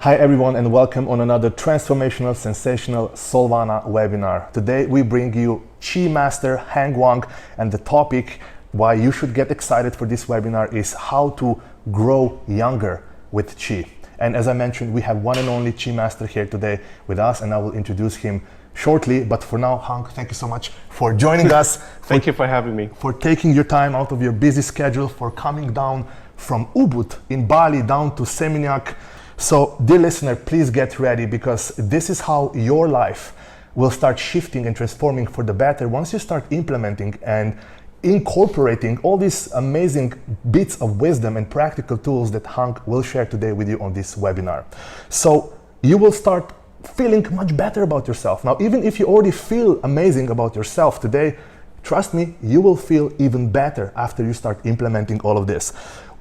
Hi everyone and welcome on another transformational, sensational Soulvana webinar. Today we bring you Chi Master Wang, and the topic why you should get excited for this webinar is how to grow younger with Chi. And as I mentioned, we have one and only Chi Master here today with us, and I will introduce him shortly. But for now, Wang, thank you so much for joining us. Thank you for having me. For taking your time out of your busy schedule, for coming down from Ubud in Bali down to Seminyak. So, dear listener, please get ready, because this is how your life will start shifting and transforming for the better once you start implementing and incorporating all these amazing bits of wisdom and practical tools that Wang will share today with you on this webinar. So, you will start feeling much better about yourself. Now, even if you already feel amazing about yourself today, trust me, you will feel even better after you start implementing all of this.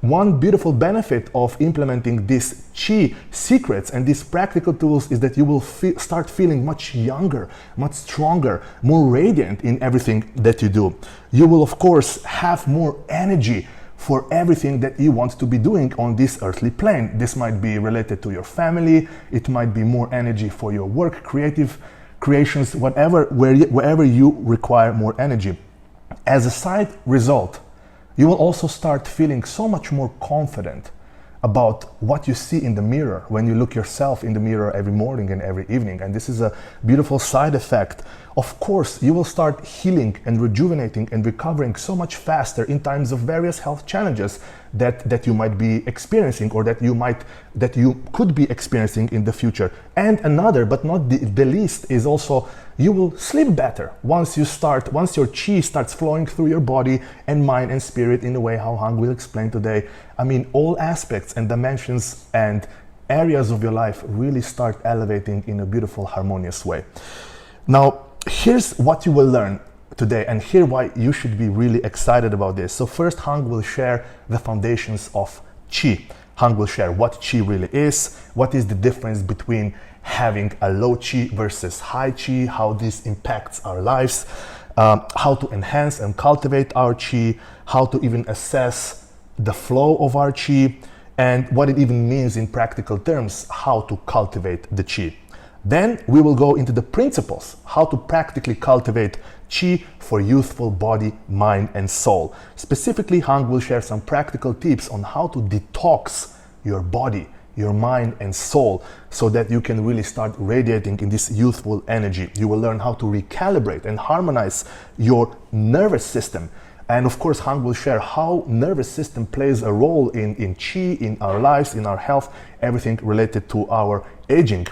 One beautiful benefit of implementing these Chi secrets and these practical tools is that you will start feeling much younger, much stronger, more radiant in everything that you do. You will, of course, have more energy for everything that you want to be doing on this earthly plane. This might be related to your family, it might be more energy for your work, creative creations, wherever you require more energy. As a side result, you will also start feeling so much more confident about what you see in the mirror when you look yourself in the mirror every morning and every evening. And this is a beautiful side effect. Of course, you will start healing and rejuvenating and recovering so much faster in times of various health challenges that you might be experiencing, or that you could be experiencing in the future. And another, but not the least, is also you will sleep better once your Chi starts flowing through your body and mind and spirit in a way how Wang will explain today. I mean, all aspects and dimensions and areas of your life really start elevating in a beautiful, harmonious way. Now, here's what you will learn today, and here why you should be really excited about this. So first, Wang will share the foundations of Chi. Wang will share what Chi really is, what is the difference between having a low Chi versus high Chi, how this impacts our lives, how to enhance and cultivate our Chi, how to even assess the flow of our Chi, and what it even means in practical terms, how to cultivate the Chi. Then we will go into the principles, how to practically cultivate Chi for youthful body, mind, and soul. Specifically, Wang will share some practical tips on how to detox your body, your mind, and soul, so that you can really start radiating in this youthful energy. You will learn how to recalibrate and harmonize your nervous system. And of course, Wang will share how nervous system plays a role in Chi, in our lives, in our health, everything related to our aging.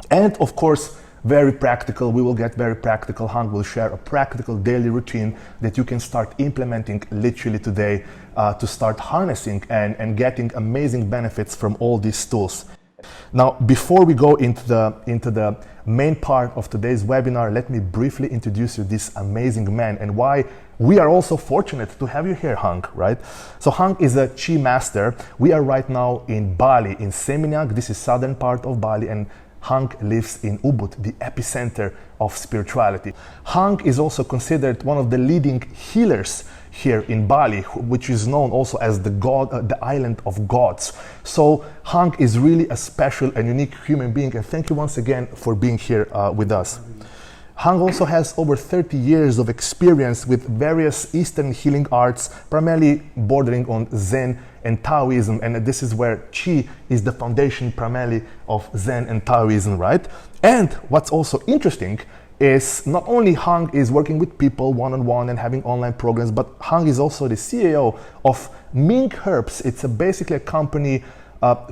And of course, very practical, we will get very practical. Wang will share a practical daily routine that you can start implementing literally today to start harnessing and getting amazing benefits from all these tools. Now, before we go into the main part of today's webinar, let me briefly introduce you this amazing man and why we are also fortunate to have you here, Wang, right? So Wang is a Chi master. We are right now in Bali, in Seminyak. This is southern part of Bali, and Wang lives in Ubud, the epicenter of spirituality. Wang is also considered one of the leading healers here in Bali, which is known also as the island of gods. So Wang is really a special and unique human being, and thank you once again for being here with us. Wang also has over 30 years of experience with various Eastern healing arts, primarily bordering on Zen and Taoism, and this is where Chi is the foundation primarily of Zen and Taoism, right? And what's also interesting is not only Wang is working with people one-on-one and having online programs, but Wang is also the CEO of Ming Herbs. It's basically a company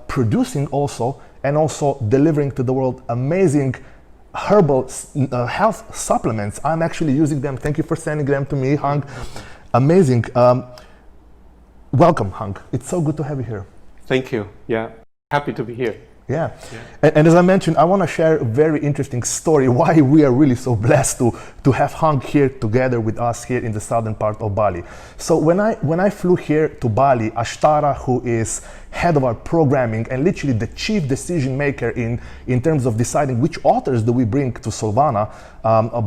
producing also and also delivering to the world amazing herbal health supplements. I'm actually using them. Thank you for sending them to me, Wang. Amazing. Welcome, Wang. It's so good to have you here. Thank you. Yeah, happy to be here. Yeah. And as I mentioned, I want to share a very interesting story why we are really so blessed to have Hang here together with us here in the southern part of Bali. So when I flew here to Bali, Ashtara, who is head of our programming and literally the chief decision maker in terms of deciding which authors do we bring to Soulvana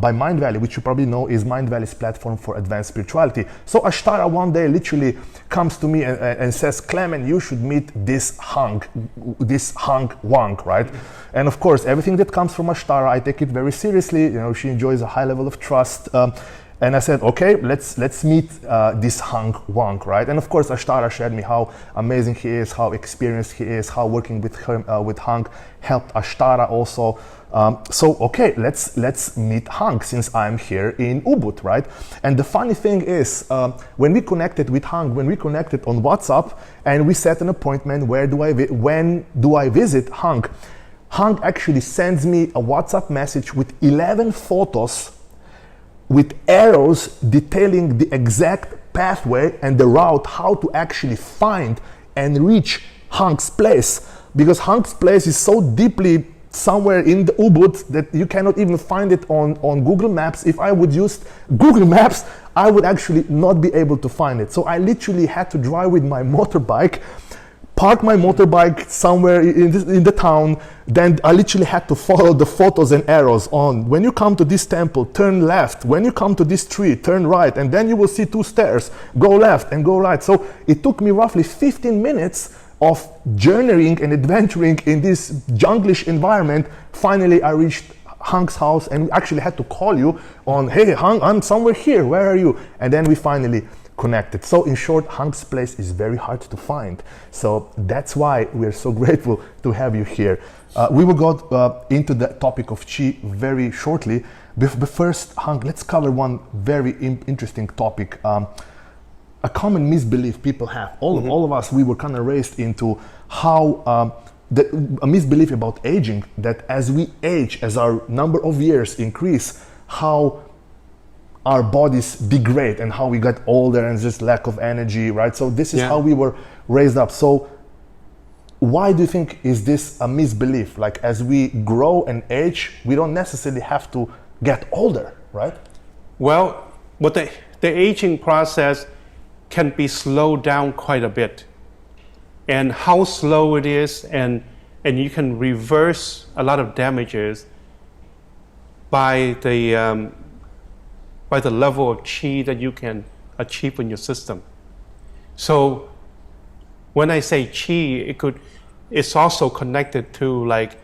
by Mind Valley, which you probably know is Mind Valley's platform for advanced spirituality. So Ashtara one day literally comes to me and says, Clement, you should meet this Hang Wang, right? And of course, everything that comes from Ashtara, I take it very seriously. You know, she enjoys a high level of trust. And I said, okay, let's meet this Hang Wang, right? And of course, Ashtara shared me how amazing he is, how experienced he is, how working with him, with Hang helped Ashtara also. So okay, let's meet Hang since I'm here in Ubud, right? And the funny thing is, when we connected with Hang, when we connected on WhatsApp, and we set an appointment, when do I visit Hang? Hang actually sends me a WhatsApp message with 11 photos with arrows detailing the exact pathway and the route how to actually find and reach Hang's place, because Hang's place is so deeply somewhere in the Ubud that you cannot even find it on Google Maps. If I would use Google Maps, I would actually not be able to find it. So I literally had to drive with my motorbike, park my motorbike somewhere in the town, then I literally had to follow the photos and arrows on. When you come to this temple, turn left. When you come to this tree, turn right. And then you will see 2 stairs. Go left and go right. So it took me roughly 15 minutes of journeying and adventuring in this junglish environment. Finally, I reached Hang's house and actually had to call you on, hey, Hang, I'm somewhere here. Where are you? And then we finally connected. So in short, Hang's place is very hard to find. So that's why we're so grateful to have you here. We will go into the topic of Qi very shortly. But first, Hang, let's cover one very interesting topic. A common misbelief people have. All of us, we were kind of raised into how a misbelief about aging, that as we age, as our number of years increase, how our bodies degrade and how we get older and just lack of energy, right? So this is how we were raised up. So why do you think is this a misbelief? Like as we grow and age, we don't necessarily have to get older, right? Well, the aging process can be slowed down quite a bit. And how slow it is, and you can reverse a lot of damages by the level of Qi that you can achieve in your system. So when I say Qi, it's also connected to, like,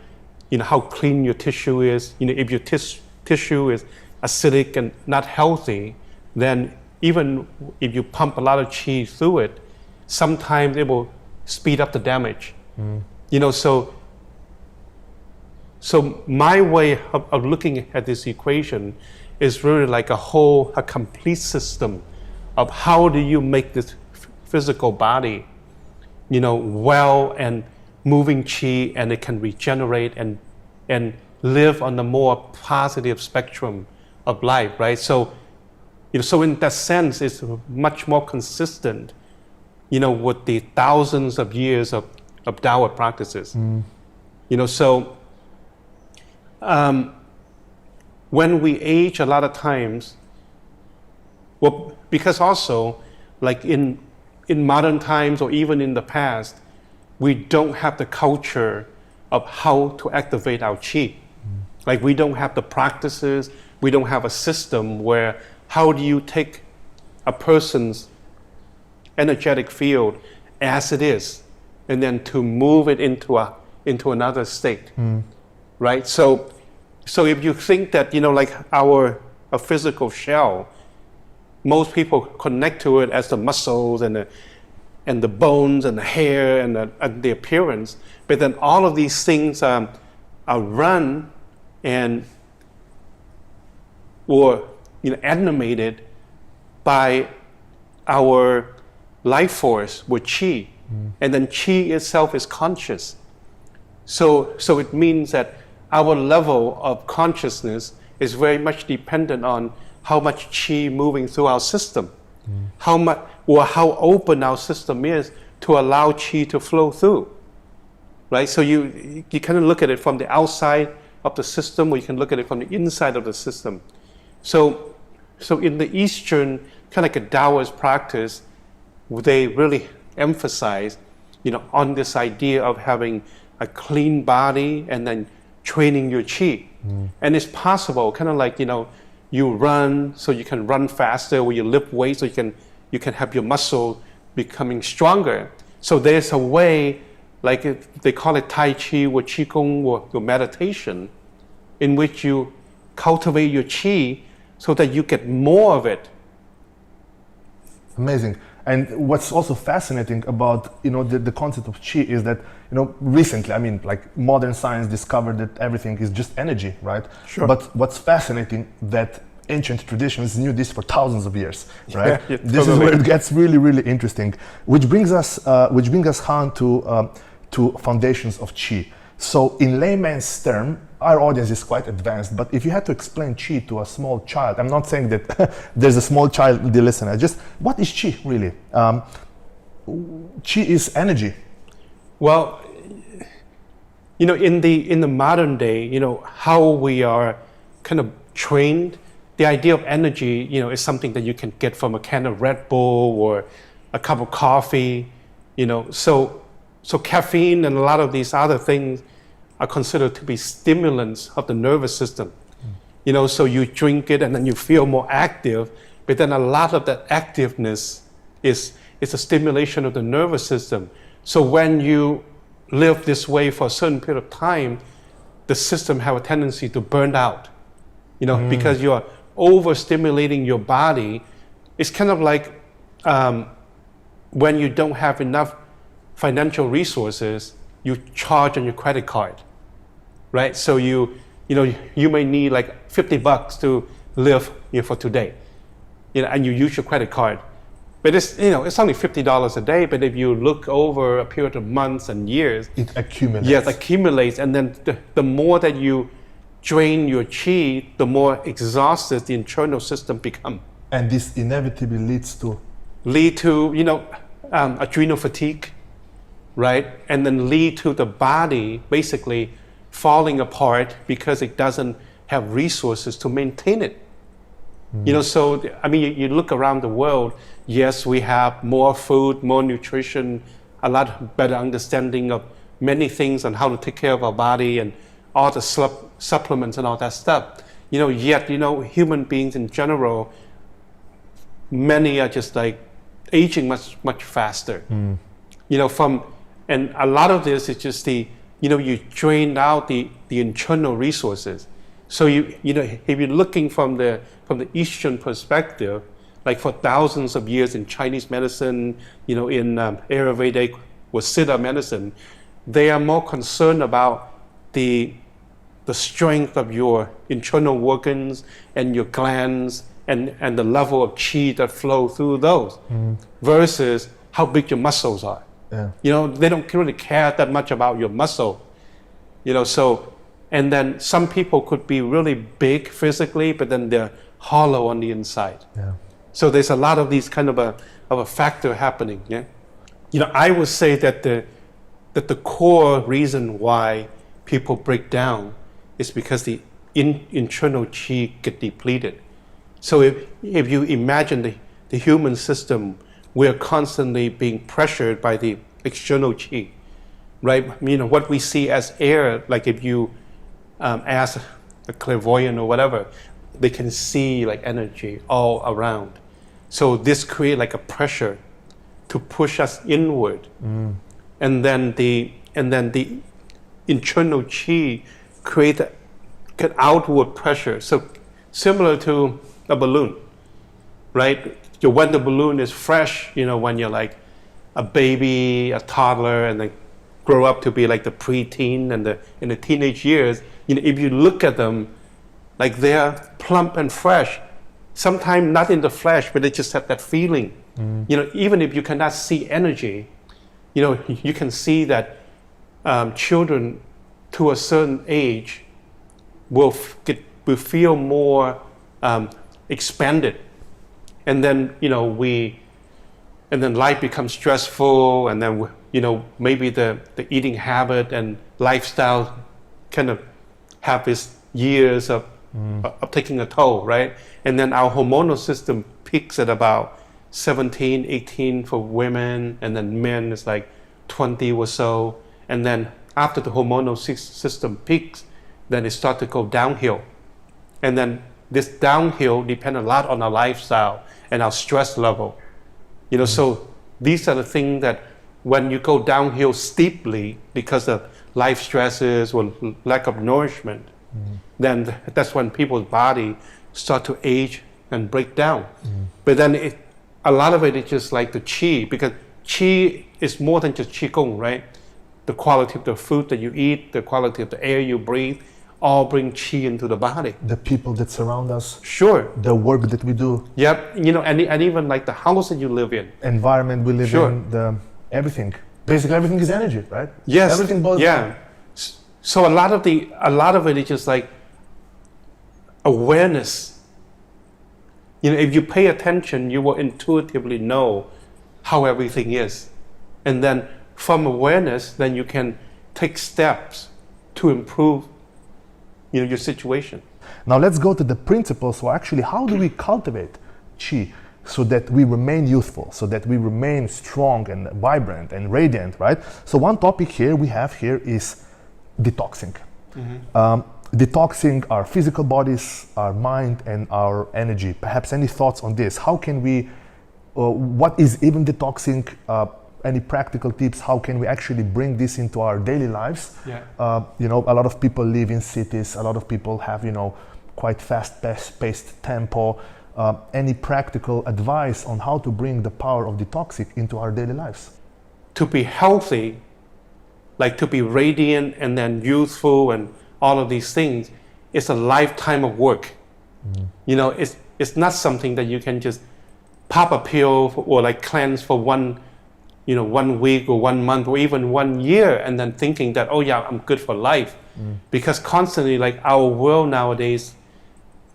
how clean your tissue is. If your tissue is acidic and not healthy, then even if you pump a lot of Qi through it, sometimes it will speed up the damage. So my way of looking at this equation is really like a complete system of how do you make this physical body, well and moving Qi, and it can regenerate and live on the more positive spectrum of life, right? So in that sense, it's much more consistent, with the thousands of years of Taoist practices. So when we age, a lot of times, well, because also, like in modern times or even in the past, we don't have the culture of how to activate our Qi. Like we don't have the practices, we don't have a system where how do you take a person's energetic field as it is, and then to move it into another state, right? So if you think that, like a physical shell, most people connect to it as the muscles and the bones and the hair and the appearance, but then all of these things are run and or animated by our life force with Qi, and then Qi itself is conscious. So it means that our level of consciousness is very much dependent on how much Qi moving through our system, how much or how open our system is to allow Qi to flow through, right? So you kind of look at it from the outside of the system, or you can look at it from the inside of the system. So in the Eastern, kind of like a Taoist practice, they really emphasize, on this idea of having a clean body and then training your chi. And it's possible, kind of like, you run so you can run faster, or you lift weights so you can have your muscle becoming stronger. So there's a way, like they call it Tai Chi or Qigong or meditation, in which you cultivate your chi so that you get more of it. Amazing. And what's also fascinating about the concept of chi is that recently, like modern science discovered that everything is just energy, right? Sure. But what's fascinating that ancient traditions knew this for thousands of years, right? Yeah, this is where it gets really, really interesting. Which brings us on to foundations of chi. So in layman's term, our audience is quite advanced, but if you had to explain chi to a small child, I'm not saying that there's a small child, the listener, just what is chi really? Chi is energy. Well, in the modern day, how we are kind of trained, the idea of energy, is something that you can get from a can of Red Bull or a cup of coffee, So caffeine and a lot of these other things are considered to be stimulants of the nervous system. So you drink it and then you feel more active, but then a lot of that activeness is a stimulation of the nervous system. So when you live this way for a certain period of time, the system have a tendency to burn out, because you're overstimulating your body. It's kind of like when you don't have enough financial resources, you charge on your credit card, right? So you may need like $50 to live for today, and you use your credit card, but it's only $50 a day. But if you look over a period of months and years, it accumulates. Yes, accumulates, and then the more that you drain your chi, the more exhausted the internal system become. And this inevitably leads to adrenal fatigue. Right? And then lead to the body basically falling apart because it doesn't have resources to maintain it. So, you look around the world, yes, we have more food, more nutrition, a lot better understanding of many things on how to take care of our body and all the supplements and all that stuff. Yet, human beings in general, many are just like aging much, much faster. And a lot of this is just you drain out the internal resources. So if you're looking from the Eastern perspective, like for thousands of years in Chinese medicine, in Ayurvedic or Siddha medicine, they are more concerned about the strength of your internal organs and your glands and the level of chi that flow through those, versus how big your muscles are. Yeah. They don't really care that much about your muscle. And then some people could be really big physically, but then they're hollow on the inside. Yeah. So there's a lot of these kind of a factor happening. Yeah. I would say that the core reason why people break down is because the internal chi get depleted. So if you imagine the human system, we're constantly being pressured by the external chi, right? What we see as air, like if you ask a clairvoyant or whatever, they can see like energy all around. So this creates like a pressure to push us inward. And then the internal chi create an outward pressure. So similar to a balloon, right? When the balloon is fresh, when you're like a baby, a toddler, and then grow up to be like the preteen and in the teenage years, if you look at them, like they're plump and fresh, sometimes not in the flesh, but they just have that feeling. Even if you cannot see energy, you can see that children to a certain age will feel more expanded. And then, and then life becomes stressful, and then, maybe the eating habit and lifestyle kind of have its years of of taking a toll, right? And then our hormonal system peaks at about 17, 18 for women, and then men is like 20 or so. And then after the hormonal system peaks, then it starts to go downhill. And then this downhill depends a lot on our lifestyle and our stress level. So these are the things that when you go downhill steeply because of life stresses or lack of nourishment, then that's when people's body start to age and break down. But then a lot of it is just like the qi, because qi is more than just qigong, right? The quality of the food that you eat, the quality of the air you breathe, all bring qi into the body. The people that surround us. Sure. The work that we do. Yep. And even like the house that you live in. Environment we live in, everything. Basically everything is energy, right? Yes. Everything boils down. So a lot of it is just like awareness. If you pay attention, you will intuitively know how everything is. And then from awareness, then you can take steps to improve your situation. Now let's go to the principles. So actually, how do we cultivate qi so that we remain youthful, so that we remain strong and vibrant and radiant, right? So one topic we have here is detoxing. Detoxing our physical bodies, our mind, and our energy. Perhaps any thoughts on this? How can we, what is even detoxing? Any practical tips? How can we actually bring this into our daily lives? Yeah. A lot of people live in cities. A lot of people have, quite fast-paced tempo. Any practical advice on how to bring the power of detoxing into our daily lives? To be healthy, like to be radiant and then youthful and all of these things, it's a lifetime of work. It's not something that you can just pop a pill or like cleanse for one week or 1 month or even 1 year and then thinking that, oh yeah, I'm good for life. Because constantly, like our world nowadays,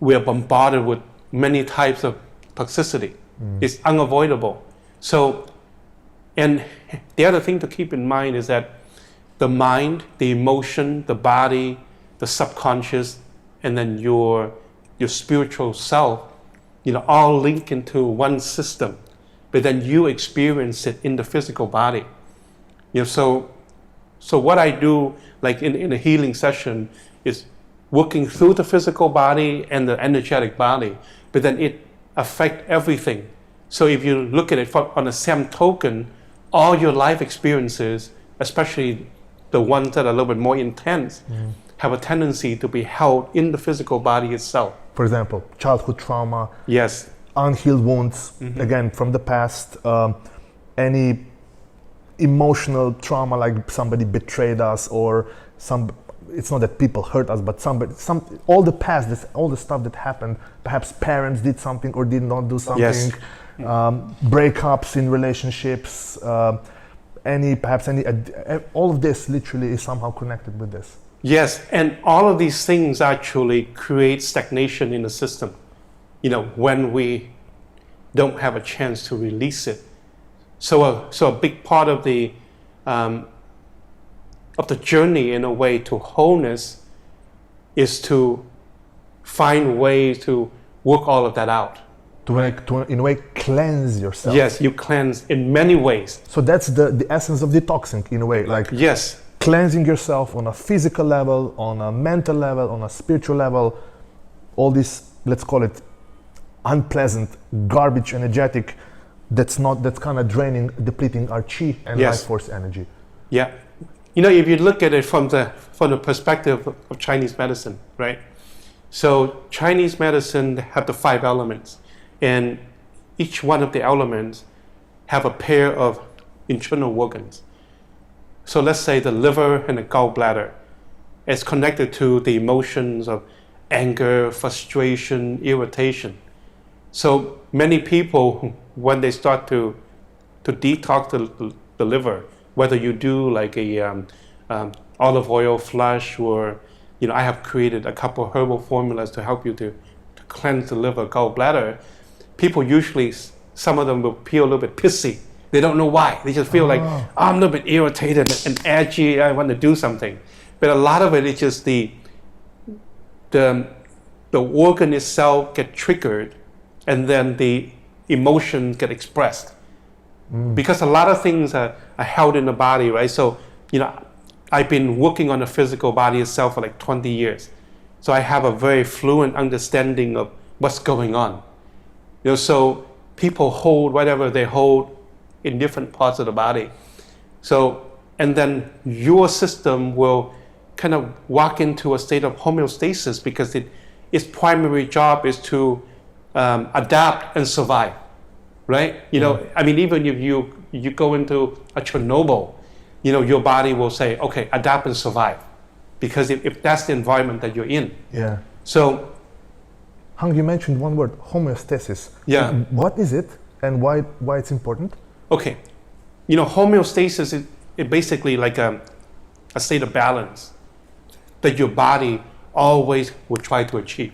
we are bombarded with many types of toxicity. It's unavoidable. So, and the other thing to keep in mind is that the mind, the emotion, the body, the subconscious, and then your spiritual self, all link into one system. But then you experience it in the physical body. So what I do, like in a healing session, is working through the physical body and the energetic body, but then it affects everything. So if you look at it on the same token, all your life experiences, especially the ones that are a little bit more intense, have a tendency to be held in the physical body itself. For example, childhood trauma. Yes. Unhealed wounds, again, from the past, any emotional trauma, like somebody betrayed us or it's not that people hurt us, but all the past, all the stuff that happened, perhaps parents did something or did not do something, yes. Breakups in relationships, all of this literally is somehow connected with this. Yes, and all of these things actually create stagnation in the system. When we don't have a chance to release it. So a big part of the journey, in a way, to wholeness is to find ways to work all of that out. To in a way, cleanse yourself. Yes, you cleanse in many ways. So that's the essence of detoxing, in a way. Like yes, cleansing yourself on a physical level, on a mental level, on a spiritual level. All this, let's call it unpleasant, garbage, energetic, that's kind of draining, depleting our qi and yes. life force energy. Yeah. If you look at it from the perspective of Chinese medicine, right? So Chinese medicine have the 5 elements, and each one of the elements have a pair of internal organs. So let's say the liver and the gallbladder is connected to the emotions of anger, frustration, irritation. So many people, when they start to detox the liver, whether you do like a olive oil flush, or I have created a couple herbal formulas to help you to cleanse the liver, gallbladder. People usually, some of them will feel a little bit pissy. They don't know why. They just feel like, I'm a little bit irritated and edgy. I want to do something. But a lot of it is just the the organ itself get triggered, and then the emotions get expressed. Because a lot of things are held in the body, right? So, I've been working on the physical body itself for like 20 years. So I have a very fluent understanding of what's going on. So people hold whatever they hold in different parts of the body. So, and then your system will kind of walk into a state of homeostasis because its primary job is to adapt and survive, right? I mean, even if you go into a Chernobyl, your body will say, okay, adapt and survive. Because if that's the environment that you're in. Yeah. So, Hang, you mentioned one word, homeostasis. Yeah. What is it and why it's important? Okay. Homeostasis is basically like a state of balance that your body always will try to achieve.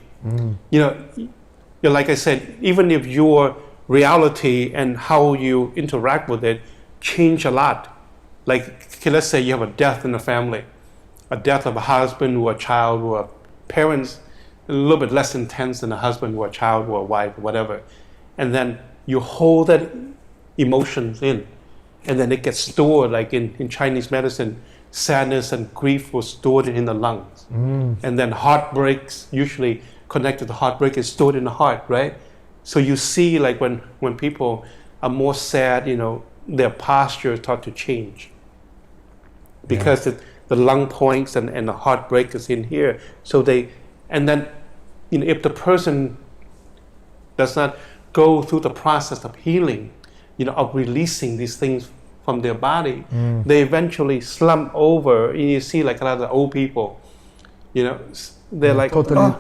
Like I said, even if your reality and how you interact with it change a lot. Like, let's say you have a death in the family, a death of a husband or a child or parents, a little bit less intense than a husband or a child or a wife or whatever. And then you hold that emotions in, and then it gets stored, like in Chinese medicine, sadness and grief was stored in the lungs. And then heartbreaks, usually connected to heartbreak, is stored in the heart, right? So you see, like when people are more sad, their posture start to change. Because the lung points and the heartbreak is in here. So and then, if the person does not go through the process of healing, of releasing these things from their body, they eventually slump over. And you see like a lot of old people, they're like, totally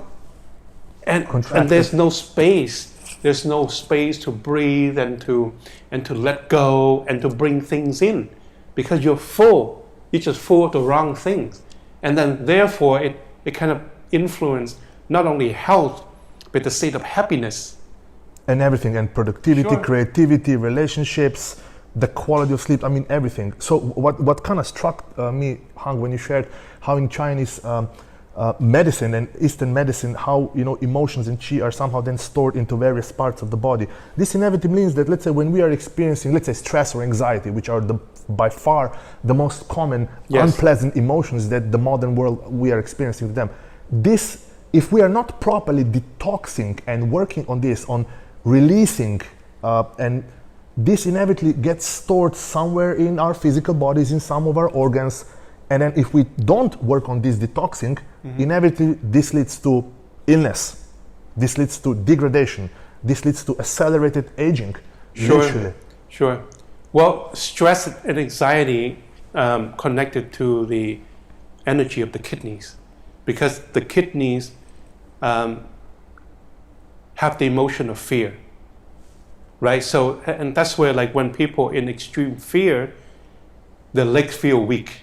and there's no space. There's no space to breathe and to let go and to bring things in, because you're full. You're just full of the wrong things, and then therefore it kind of influences not only health but the state of happiness and everything, and productivity, Sure. creativity, relationships, the quality of sleep. I mean, everything. So what kind of struck me, Hang, when you shared how in Chinese medicine and Eastern medicine, how emotions and qi are somehow then stored into various parts of the body. This inevitably means that, let's say, when we are experiencing, let's say, stress or anxiety, which are by far the most common unpleasant emotions that the modern world we are experiencing with them. This, if we are not properly detoxing and working on this, on releasing, and this inevitably gets stored somewhere in our physical bodies, in some of our organs. And then if we don't work on this detoxing, inevitably this leads to illness, this leads to degradation, this leads to accelerated aging. Literally. Sure. Well, stress and anxiety connected to the energy of the kidneys, because the kidneys have the emotion of fear, right? So, and that's where, like, when people in extreme fear, their legs feel weak.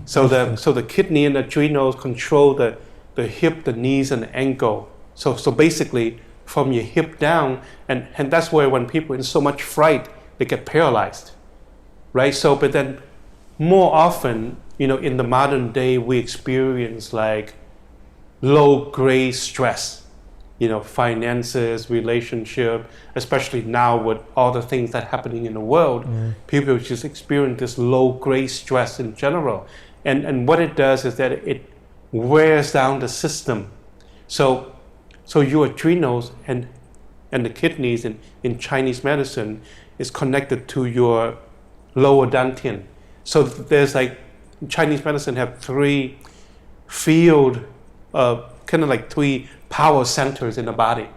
So the kidney and the adrenals control the hip, the knees, and the ankle. So basically, from your hip down, and that's where when people in so much fright, they get paralyzed, right? So, but then more often, in the modern day, we experience like low-grade stress, finances, relationship, especially now with all the things that are happening in the world, people just experience this low-grade stress in general. And what it does is that it wears down the system. So your adrenals and the kidneys in Chinese medicine is connected to your lower dantian. So there's like, Chinese medicine have three field, kind of like three power centers in the body.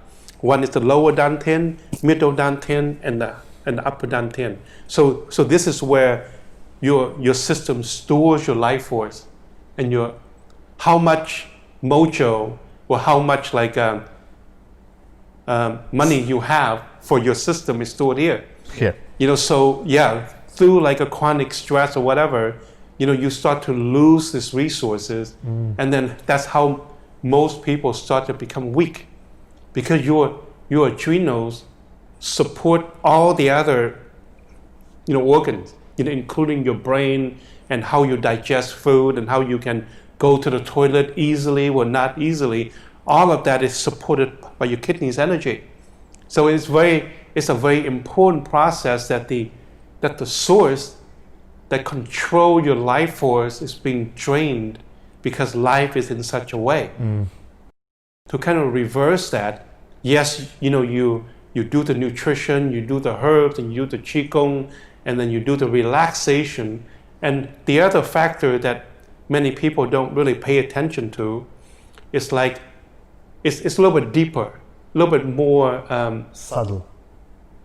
One is the lower dantian, middle dantian, and the upper dantian. So this is where your system stores your life force, and how much mojo or how much like money you have for your system is stored here. So through like a chronic stress or whatever, you start to lose these resources, and then that's how most people start to become weak, because your adrenals support all the other organs, including your brain and how you digest food and how you can go to the toilet easily or not easily. all of that is supported by your kidneys' energy. So it's a very important process that the source that control your life force is being drained because life is in such a way. To kind of reverse that, yes, you do the nutrition, you do the herbs, and you do the qigong, and then you do the relaxation. And the other factor that many people don't really pay attention to is like, it's a little bit deeper, a little bit more subtle.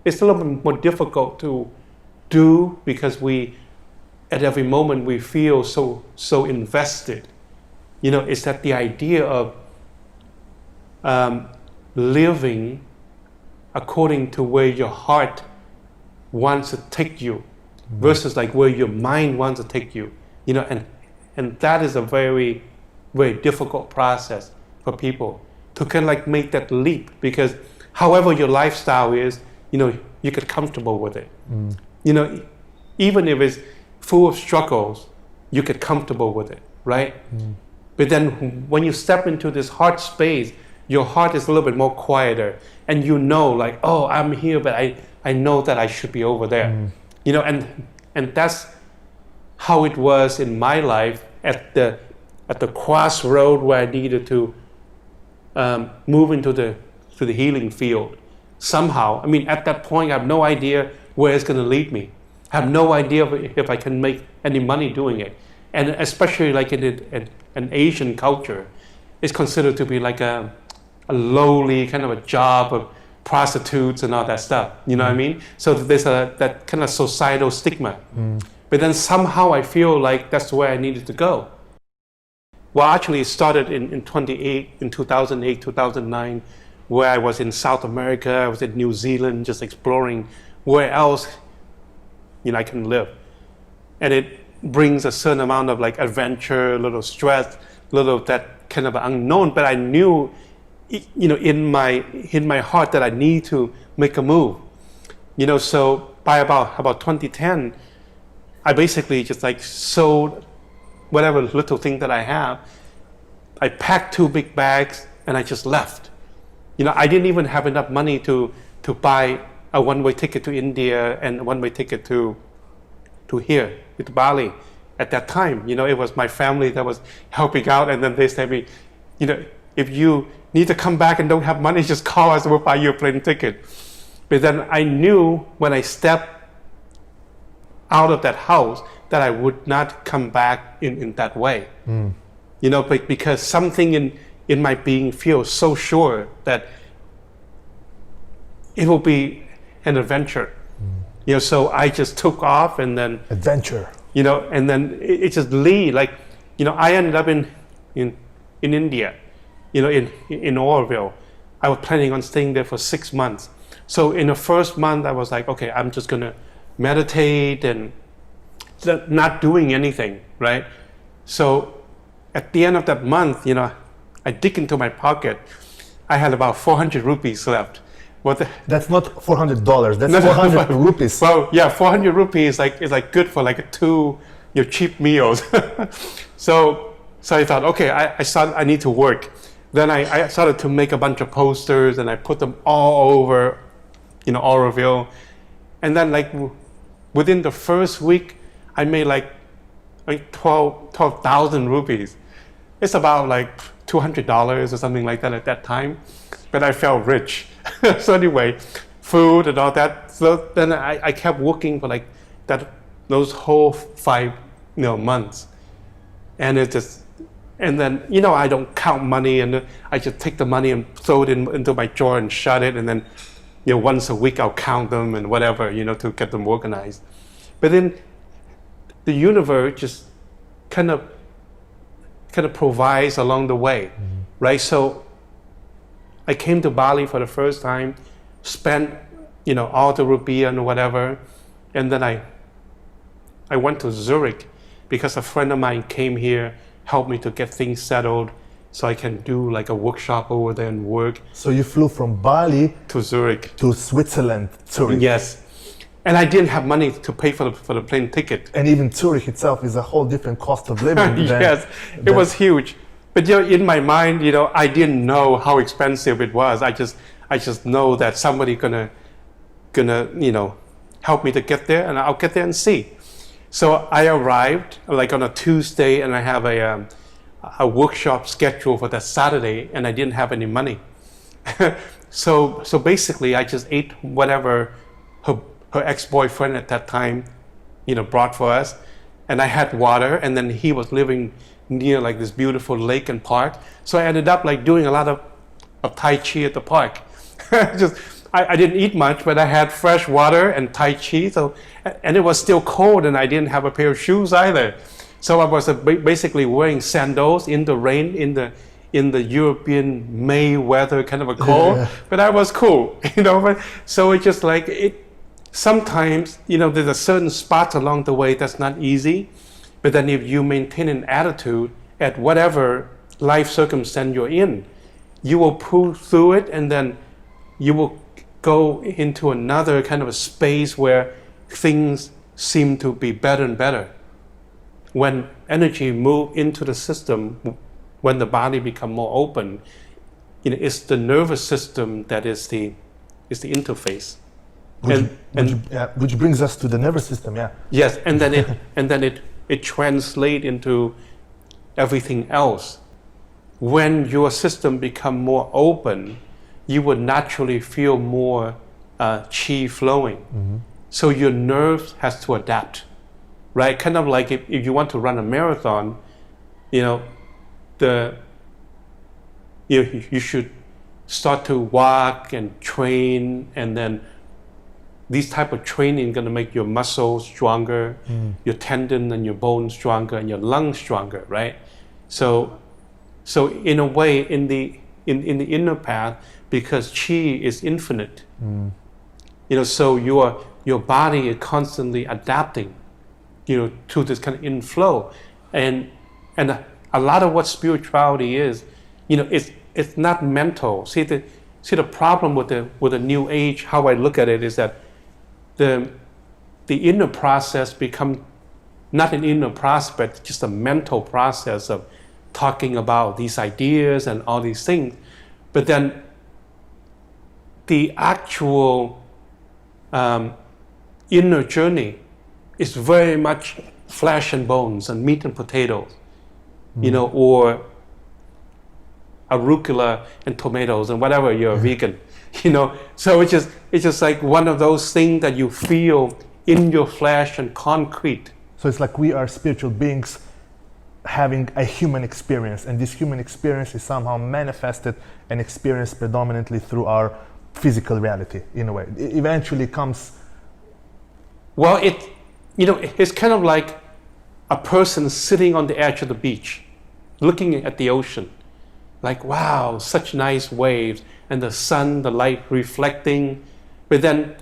It's a little bit more difficult to do because at every moment we feel so invested. It's that the idea of living according to where your heart wants to take you versus like where your mind wants to take you, and that is a very, very difficult process for people to kind of like make that leap, because however your lifestyle is, you get comfortable with it. Even if it's full of struggles, you get comfortable with it, right? But then when you step into this heart space, your heart is a little bit more quieter, and like, oh, I'm here, but I know that I should be over there. And that's how it was in my life at the crossroad where I needed to move into the healing field. Somehow, at that point, I have no idea where it's going to lead me. I have no idea if I can make any money doing it. And especially like in an Asian culture, it's considered to be like a lowly kind of a job of prostitutes and all that stuff. You know what I mean? So there's that kind of societal stigma. But then somehow I feel like that's where I needed to go. Well, actually, it started in 2008, 2009, where I was in South America, I was in New Zealand, just exploring where else I can live. And it brings a certain amount of like adventure, a little stress, a little of that kind of unknown. But I knew, in my heart that I need to make a move. So by about 2010, I basically just like sold whatever little thing that I have. I packed 2 big bags and I just left. I didn't even have enough money to buy a one-way ticket to India and a one-way ticket to here, to Bali. At that time, it was my family that was helping out, and then they said me, if you need to come back and don't have money, just call us, we'll buy you a plane ticket. But then I knew when I stepped out of that house that I would not come back in that way. Because something in my being feels so sure that it will be an adventure. So I just took off, and then adventure. And then it just lead like, I ended up in India, in Oroville. I was planning on staying there for 6 months. So in the first month, I was like, okay, I'm just gonna meditate and not doing anything, right? So at the end of that month, I dig into my pocket. I had about 400 rupees left. That's not $400. That's 400 rupees. Well, yeah, 400 rupees is like good for like 2 cheap meals. So I thought, okay, I need to work. Then I started to make a bunch of posters, and I put them all over, Oroville. And then like within the first week, I made like 12,000 rupees. It's about like $200 or something like that at that time. But I felt rich. So anyway, food and all that. So then I kept working for like those whole 5 months. And and then, I don't count money, and I just take the money and throw it into my drawer and shut it. And then, once a week I'll count them and whatever, to get them organized. But then the universe just kind of provides along the way, right? So I came to Bali for the first time, spent, all the rupiah and whatever, and then I went to Zurich because a friend of mine came here, helped me to get things settled, so I can do like a workshop over there and work. So you flew from Bali to Zurich, to Switzerland, Zurich. Yes, and I didn't have money to pay for the plane ticket. And even Zurich itself is a whole different cost of living. Yes, it was huge. But in my mind, I didn't know how expensive it was. I just know that somebody gonna help me to get there, and I'll get there and see. So I arrived like on a Tuesday, and I have a workshop scheduled for that Saturday, and I didn't have any money. So basically, I just ate whatever her ex-boyfriend at that time, brought for us, and I had water, and then he was living near like this beautiful lake and park. So I ended up like doing a lot of Tai Chi at the park. I didn't eat much, but I had fresh water and Tai Chi. And it was still cold, and I didn't have a pair of shoes either. So I was basically wearing sandals in the rain, in the European May weather, kind of a cold. Yeah. But I was cool, So it's just like it. Sometimes, there's a certain spot along the way that's not easy. But then if you maintain an attitude at whatever life circumstance you're in, you will pull through it, and then you will go into another kind of a space where things seem to be better and better. When energy moves into the system, when the body becomes more open, it's the nervous system that is the interface. Which brings us to the nervous system, yeah. Yes, and then it translates into everything else. When your system becomes more open, you would naturally feel more chi flowing. Mm-hmm. So your nerves has to adapt, right? Kind of like if you want to run a marathon, you should start to walk and train, and then these type of training going to make your muscles stronger, your tendon and your bones stronger, and your lungs stronger, right? So in a way, in the inner path, because chi is infinite, so your body is constantly adapting, to this kind of inflow, and a lot of what spirituality is, it's not mental. See the problem with the New Age, how I look at it is that the inner process become not an inner process, but just a mental process of talking about these ideas and all these things. But then the actual inner journey is very much flesh and bones and meat and potatoes, or arugula and tomatoes and whatever, you're a vegan, So it's just like one of those things that you feel in your flesh and concrete. So it's like we are spiritual beings having a human experience, and this human experience is somehow manifested and experienced predominantly through our physical reality, in a way. It eventually comes... Well, it's kind of like a person sitting on the edge of the beach, looking at the ocean. Like, wow, such nice waves, and the sun, the light reflecting. But then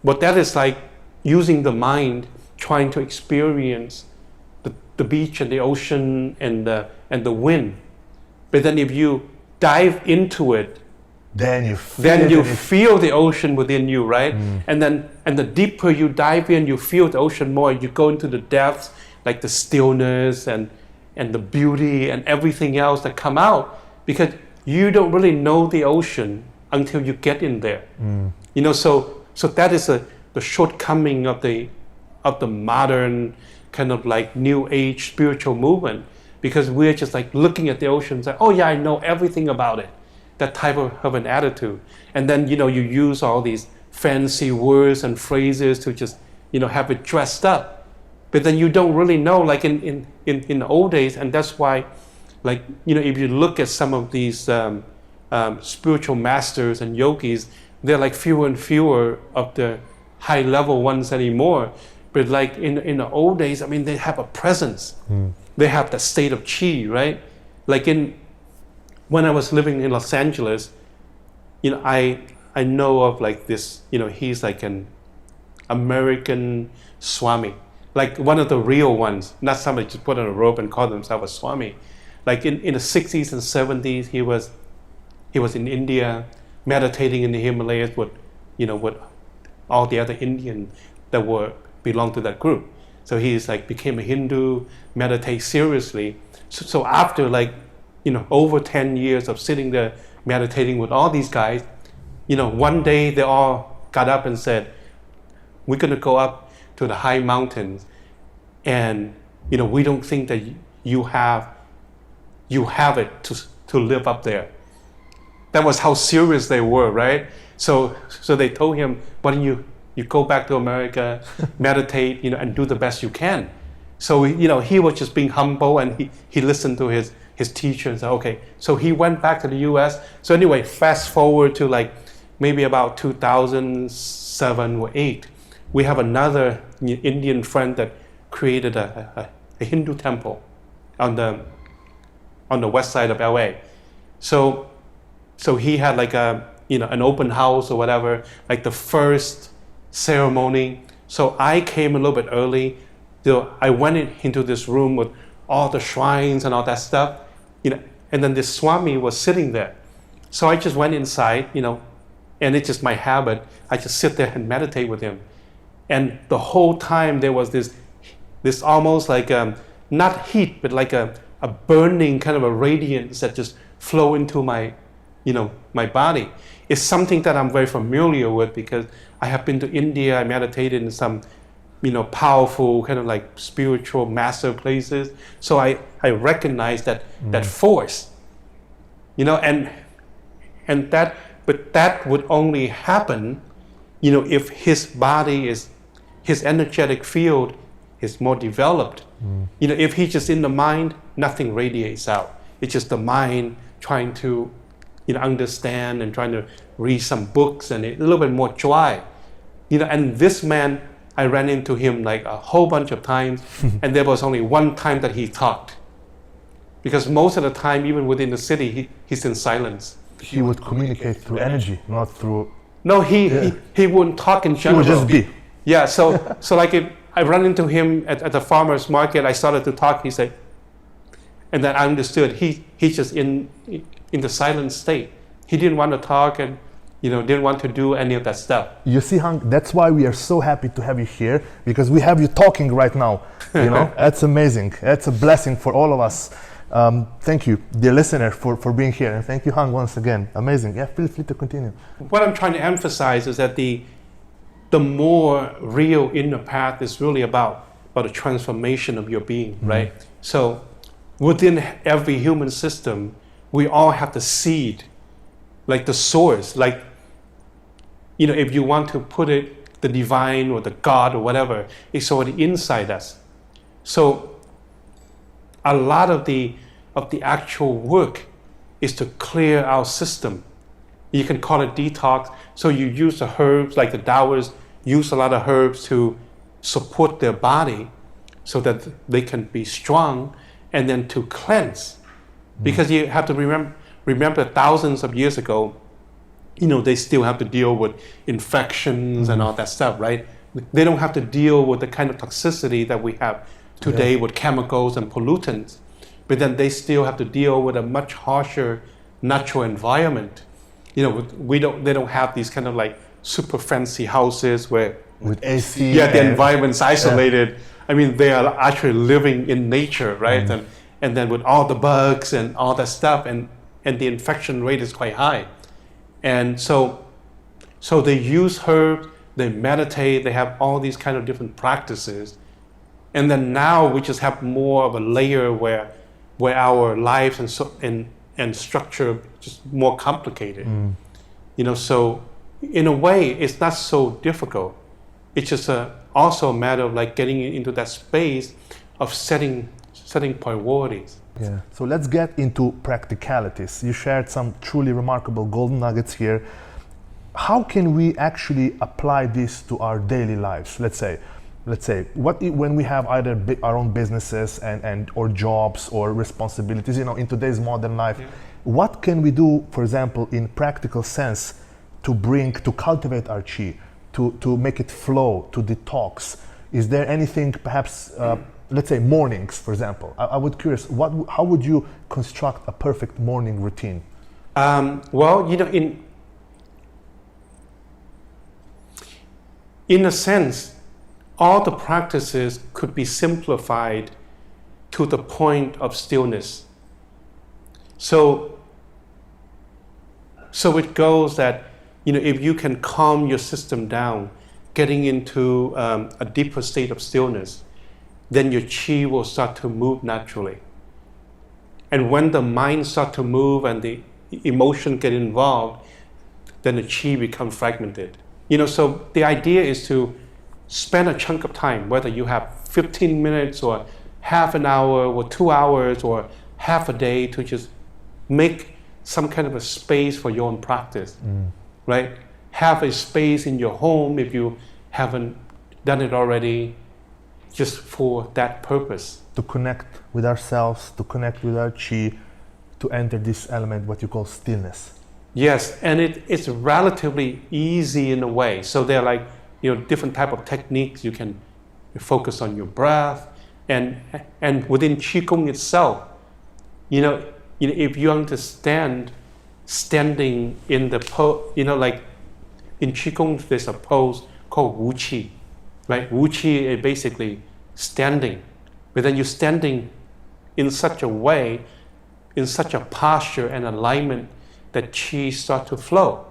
what that is like, using the mind, trying to experience the beach and the ocean and the wind. But then if you dive into it, then you feel the ocean within you, right? And the deeper you dive in, you feel the ocean more. You go into the depths, like the stillness and the beauty and everything else that come out, because you don't really know the ocean until you get in there. So that is the shortcoming of the modern kind of like New Age spiritual movement, because we're just like looking at the ocean and say, oh yeah, I know everything about it. That type of an attitude. And then, you use all these fancy words and phrases to just, have it dressed up. But then you don't really know, like in the old days, and that's why, like, if you look at some of these spiritual masters and yogis, they're like fewer and fewer of the high level ones anymore. But like in the old days, I mean, they have a presence. They have that state of chi, right? Like when I was living in Los Angeles, I know of like this, he's like an American Swami, like one of the real ones, not somebody just put on a robe and call themselves a Swami. Like in the 60s and 70s, he was in India, meditating in the Himalayas with all the other Indians that belonged to that group. So he's like became a Hindu, meditate seriously. So after like over 10 years of sitting there meditating with all these guys, one day they all got up and said, we're going to go up to the high mountains, and we don't think that you have it to live up there. That was how serious they were, right? So they told him, why don't you go back to America, meditate, and do the best you can. So he was just being humble, and he listened to his teacher and said, okay. So he went back to the U.S. So anyway, fast forward to like maybe about 2007 or 8, we have another Indian friend that created a Hindu temple on the west side of LA. So he had like an open house or whatever, like the first ceremony. So I came a little bit early. I went into this room with all the shrines and all that stuff, and then this Swami was sitting there. So I just went inside, and it's just my habit. I just sit there and meditate with him. And the whole time there was this almost like not heat, but like a burning kind of a radiance that just flow into my body. It's something that I'm very familiar with because I have been to India. I meditated in some powerful kind of like spiritual master places. So I recognize that force, and that would only happen, if his body his energetic field is more developed. If he's just in the mind, nothing radiates out. It's just the mind trying to, understand and trying to read some books, and a little bit more dry. And this man, I ran into him like a whole bunch of times, and there was only one time that he talked. Because most of the time, even within the city, he's in silence. He would communicate through energy, not through... No, he wouldn't talk in general. He would just be. Yeah, so like if I ran into him at the farmer's market, I started to talk, he said, and then I understood he's just in the silent state. He didn't want to talk and didn't want to do any of that stuff. You see, Hang, that's why we are so happy to have you here, because we have you talking right now. That's amazing. That's a blessing for all of us. Thank you, dear listener, for being here, and thank you, Hang, once again. Amazing. Yeah, feel free to continue. What I'm trying to emphasize is that the more real inner path is really about the transformation of your being, right? So within every human system, we all have the seed, like the source, like, if you want to put it, the divine or the God or whatever, it's already inside us. So a lot of the actual work is to clear our system. You can call it detox. So you use the herbs, like the Taoists use a lot of herbs to support their body so that they can be strong, and then to cleanse. Because you have to remember thousands of years ago, they still have to deal with infections and all that stuff, right? They don't have to deal with the kind of toxicity that we have today with chemicals and pollutants, but then they still have to deal with a much harsher natural environment. They don't have these kind of like super fancy houses where with AC. Yeah, the environment's isolated. Yeah. I mean, they are actually living in nature, right? And then with all the bugs and all that stuff, and the infection rate is quite high. And so they use herbs, they meditate, they have all these kind of different practices. And then now we just have more of a layer where our lives and structure just more complicated. So in a way, it's not so difficult. It's just also a matter of like getting into that space of setting priorities. Yeah. So let's get into practicalities. You shared some truly remarkable golden nuggets here. How can we actually apply this to our daily lives? Let's say, when we have either our own businesses and or jobs or responsibilities, in today's modern life, what can we do, for example, in practical sense, to cultivate our chi, to make it flow, to detox? Is there anything, perhaps, let's say mornings, for example? I would curious, how would you construct a perfect morning routine? In a sense, all the practices could be simplified to the point of stillness. So it goes that, if you can calm your system down, getting into a deeper state of stillness, then your chi will start to move naturally. And when the mind starts to move and the emotion get involved, then the chi becomes fragmented. So the idea is to spend a chunk of time, whether you have 15 minutes or half an hour or 2 hours or half a day, to just make some kind of a space for your own practice, right? Have a space in your home if you haven't done it already, just for that purpose. To connect with ourselves, to connect with our chi, to enter this element, what you call stillness. Yes, and it's relatively easy in a way. So there are like, different type of techniques. You can focus on your breath, and within Qigong itself, if you understand standing in the pose, like in Qigong, there's a pose called Wu Qi, right? Wu Qi is basically standing, but then you're standing in such a way, in such a posture and alignment that Qi start to flow.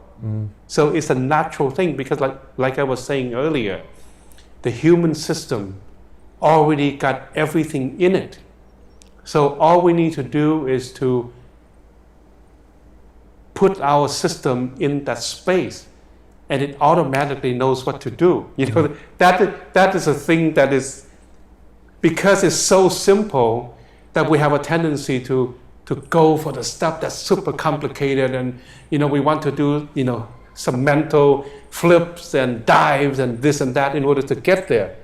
So it's a natural thing, because like I was saying earlier, the human system already got everything in it. So all we need to do is to put our system in that space, and it automatically knows what to do. That is a thing that is, because it's so simple, that we have a tendency to go for the stuff that's super complicated, and we want to do some mental flips and dives and this and that in order to get there.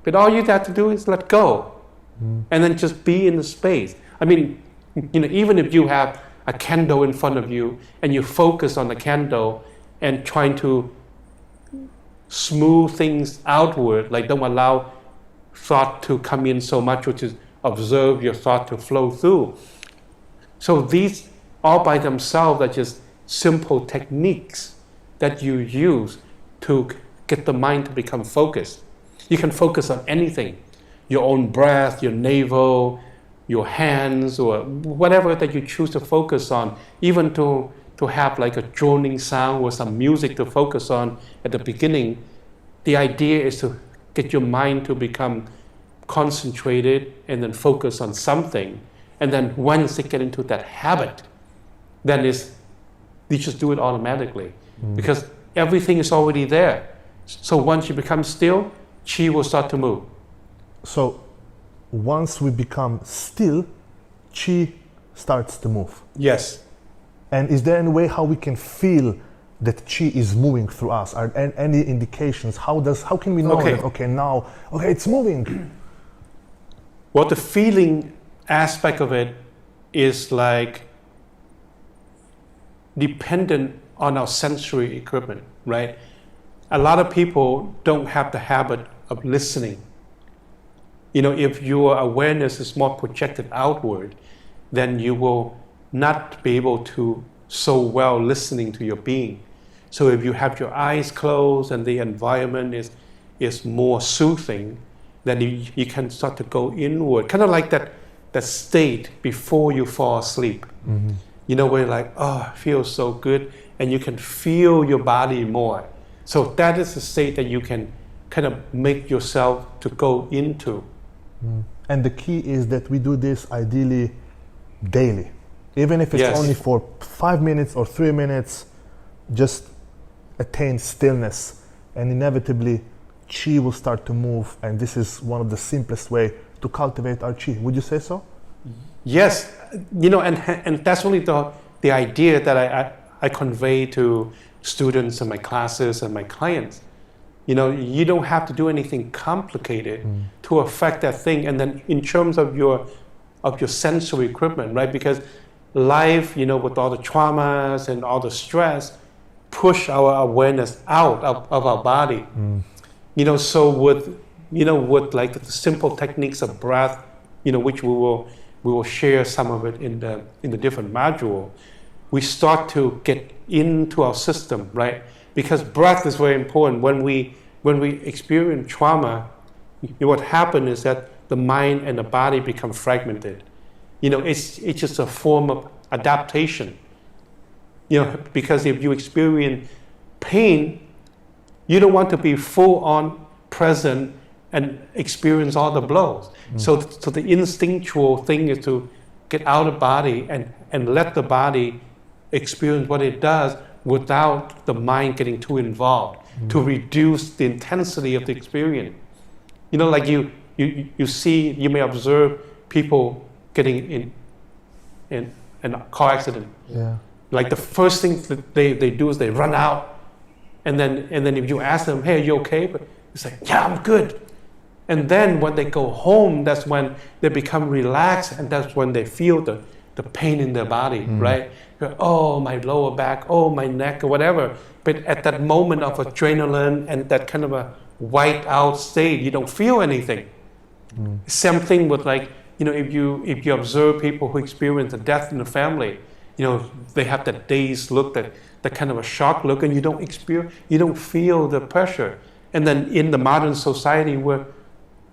But all you have to do is let go, and then just be in the space. I mean, even if you have a candle in front of you and you focus on the candle and trying to smooth things outward, like don't allow thought to come in so much, which is observe your thought to flow through. So these all by themselves are just simple techniques that you use to get the mind to become focused. You can focus on anything, your own breath, your navel, your hands, or whatever that you choose to focus on, even to have like a droning sound or some music to focus on at the beginning. The idea is to get your mind to become concentrated and then focus on something. And then once it get into that habit, then you just do it automatically, because everything is already there. So once you become still, Qi will start to move. So once we become still, Qi starts to move. Yes. And is there any way how we can feel that Qi is moving through us? Are there any indications? How can we know that, it's moving? Well, the feeling aspect of it is like dependent on our sensory equipment, right? A lot of people don't have the habit of listening. If your awareness is more projected outward, then you will not be able to so well listening to your being. So if you have your eyes closed and the environment is more soothing, then you can start to go inward, kind of like that state before you fall asleep. Where you're like, it feels so good, and you can feel your body more. So that is the state that you can kind of make yourself to go into. And the key is that we do this ideally daily. Even if it's only for 5 minutes or 3 minutes, just attain stillness, and inevitably Qi will start to move, and this is one of the simplest way to cultivate our Qi. Would you say so? Yes, and that's only the idea that I convey to students in my classes and my clients. You don't have to do anything complicated to affect that thing. And then in terms of your sensory equipment, right? Because life, with all the traumas and all the stress, push our awareness out of our body. So with like the simple techniques of breath, which we will share some of it in the different module, we start to get into our system, right? Because breath is very important. When we experience trauma, what happens is that the mind and the body become fragmented. It's just a form of adaptation. Because if you experience pain, you don't want to be full on present and experience all the blows. So the instinctual thing is to get out of the body and let the body experience what it does without the mind getting too involved, to reduce the intensity of the experience. Like you may observe people getting in a car accident. Yeah. Like the first thing that they do is they run out, and then if you ask them, hey, are you okay? But it's like, yeah, I'm good. And then when they go home, that's when they become relaxed, and that's when they feel the pain in their body, right? Oh, my lower back, oh, my neck, or whatever. But at that moment of adrenaline and that kind of a white out state, you don't feel anything. Same thing with if you observe people who experience a death in the family, they have that dazed look, that kind of a shock look, and you don't feel the pressure. And then in the modern society, we're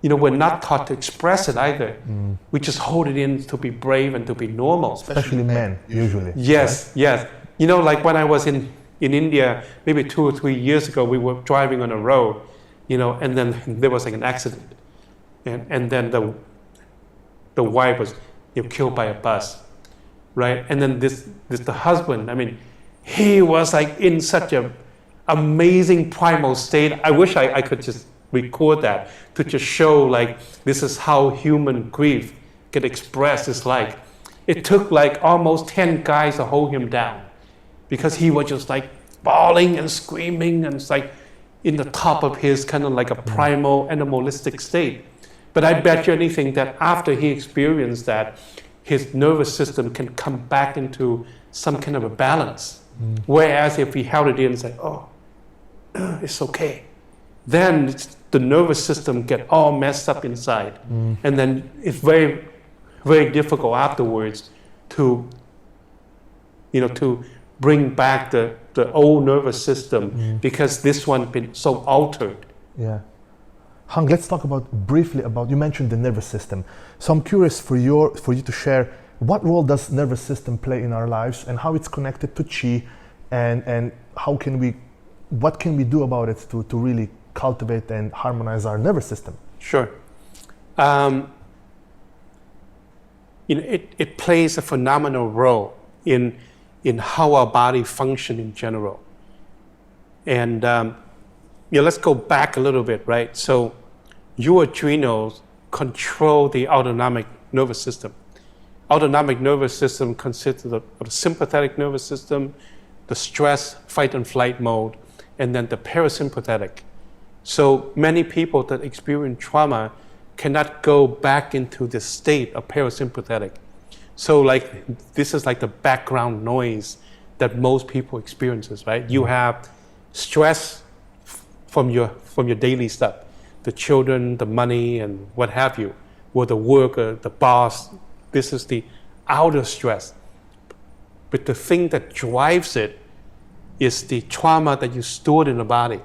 not taught to express it either. We just hold it in to be brave and to be normal. Especially men, usually. Yes, right? yes. Like when I was in India, maybe 2 or 3 years ago, we were driving on a road, and then there was like an accident. And then the wife was killed by a bus, right? And then the husband, he was like in such a amazing primal state. I wish I could just record that to just show like this is how human grief get expressed. It's like it took like almost 10 guys to hold him down because he was just like bawling and screaming, and it's like in the top of his kind of like a primal animalistic state. But I bet you anything that after he experienced that, his nervous system can come back into some kind of a balance. Whereas if he held it in and said, oh, it's okay, then the nervous system get all messed up inside. And then it's very, very difficult afterwards to bring back the old nervous system because this one been so altered. Yeah. Hang, let's talk briefly about, you mentioned the nervous system. So I'm curious for you to share what role does nervous system play in our lives and how it's connected to Qi, and what can we do about it to really cultivate and harmonize our nervous system? Sure. It plays a phenomenal role in how our body function in general. And let's go back a little bit, right? So your adrenals control the autonomic nervous system. Autonomic nervous system consists of the sympathetic nervous system, the stress, fight and flight mode, and then the parasympathetic. So many people that experience trauma cannot go back into the state of parasympathetic. So like this is like the background noise that most people experiences, right? You have stress from your daily stuff, the children, the money, and what have you, or the worker, the boss. This is the outer stress. But the thing that drives it is the trauma that you stored in the body.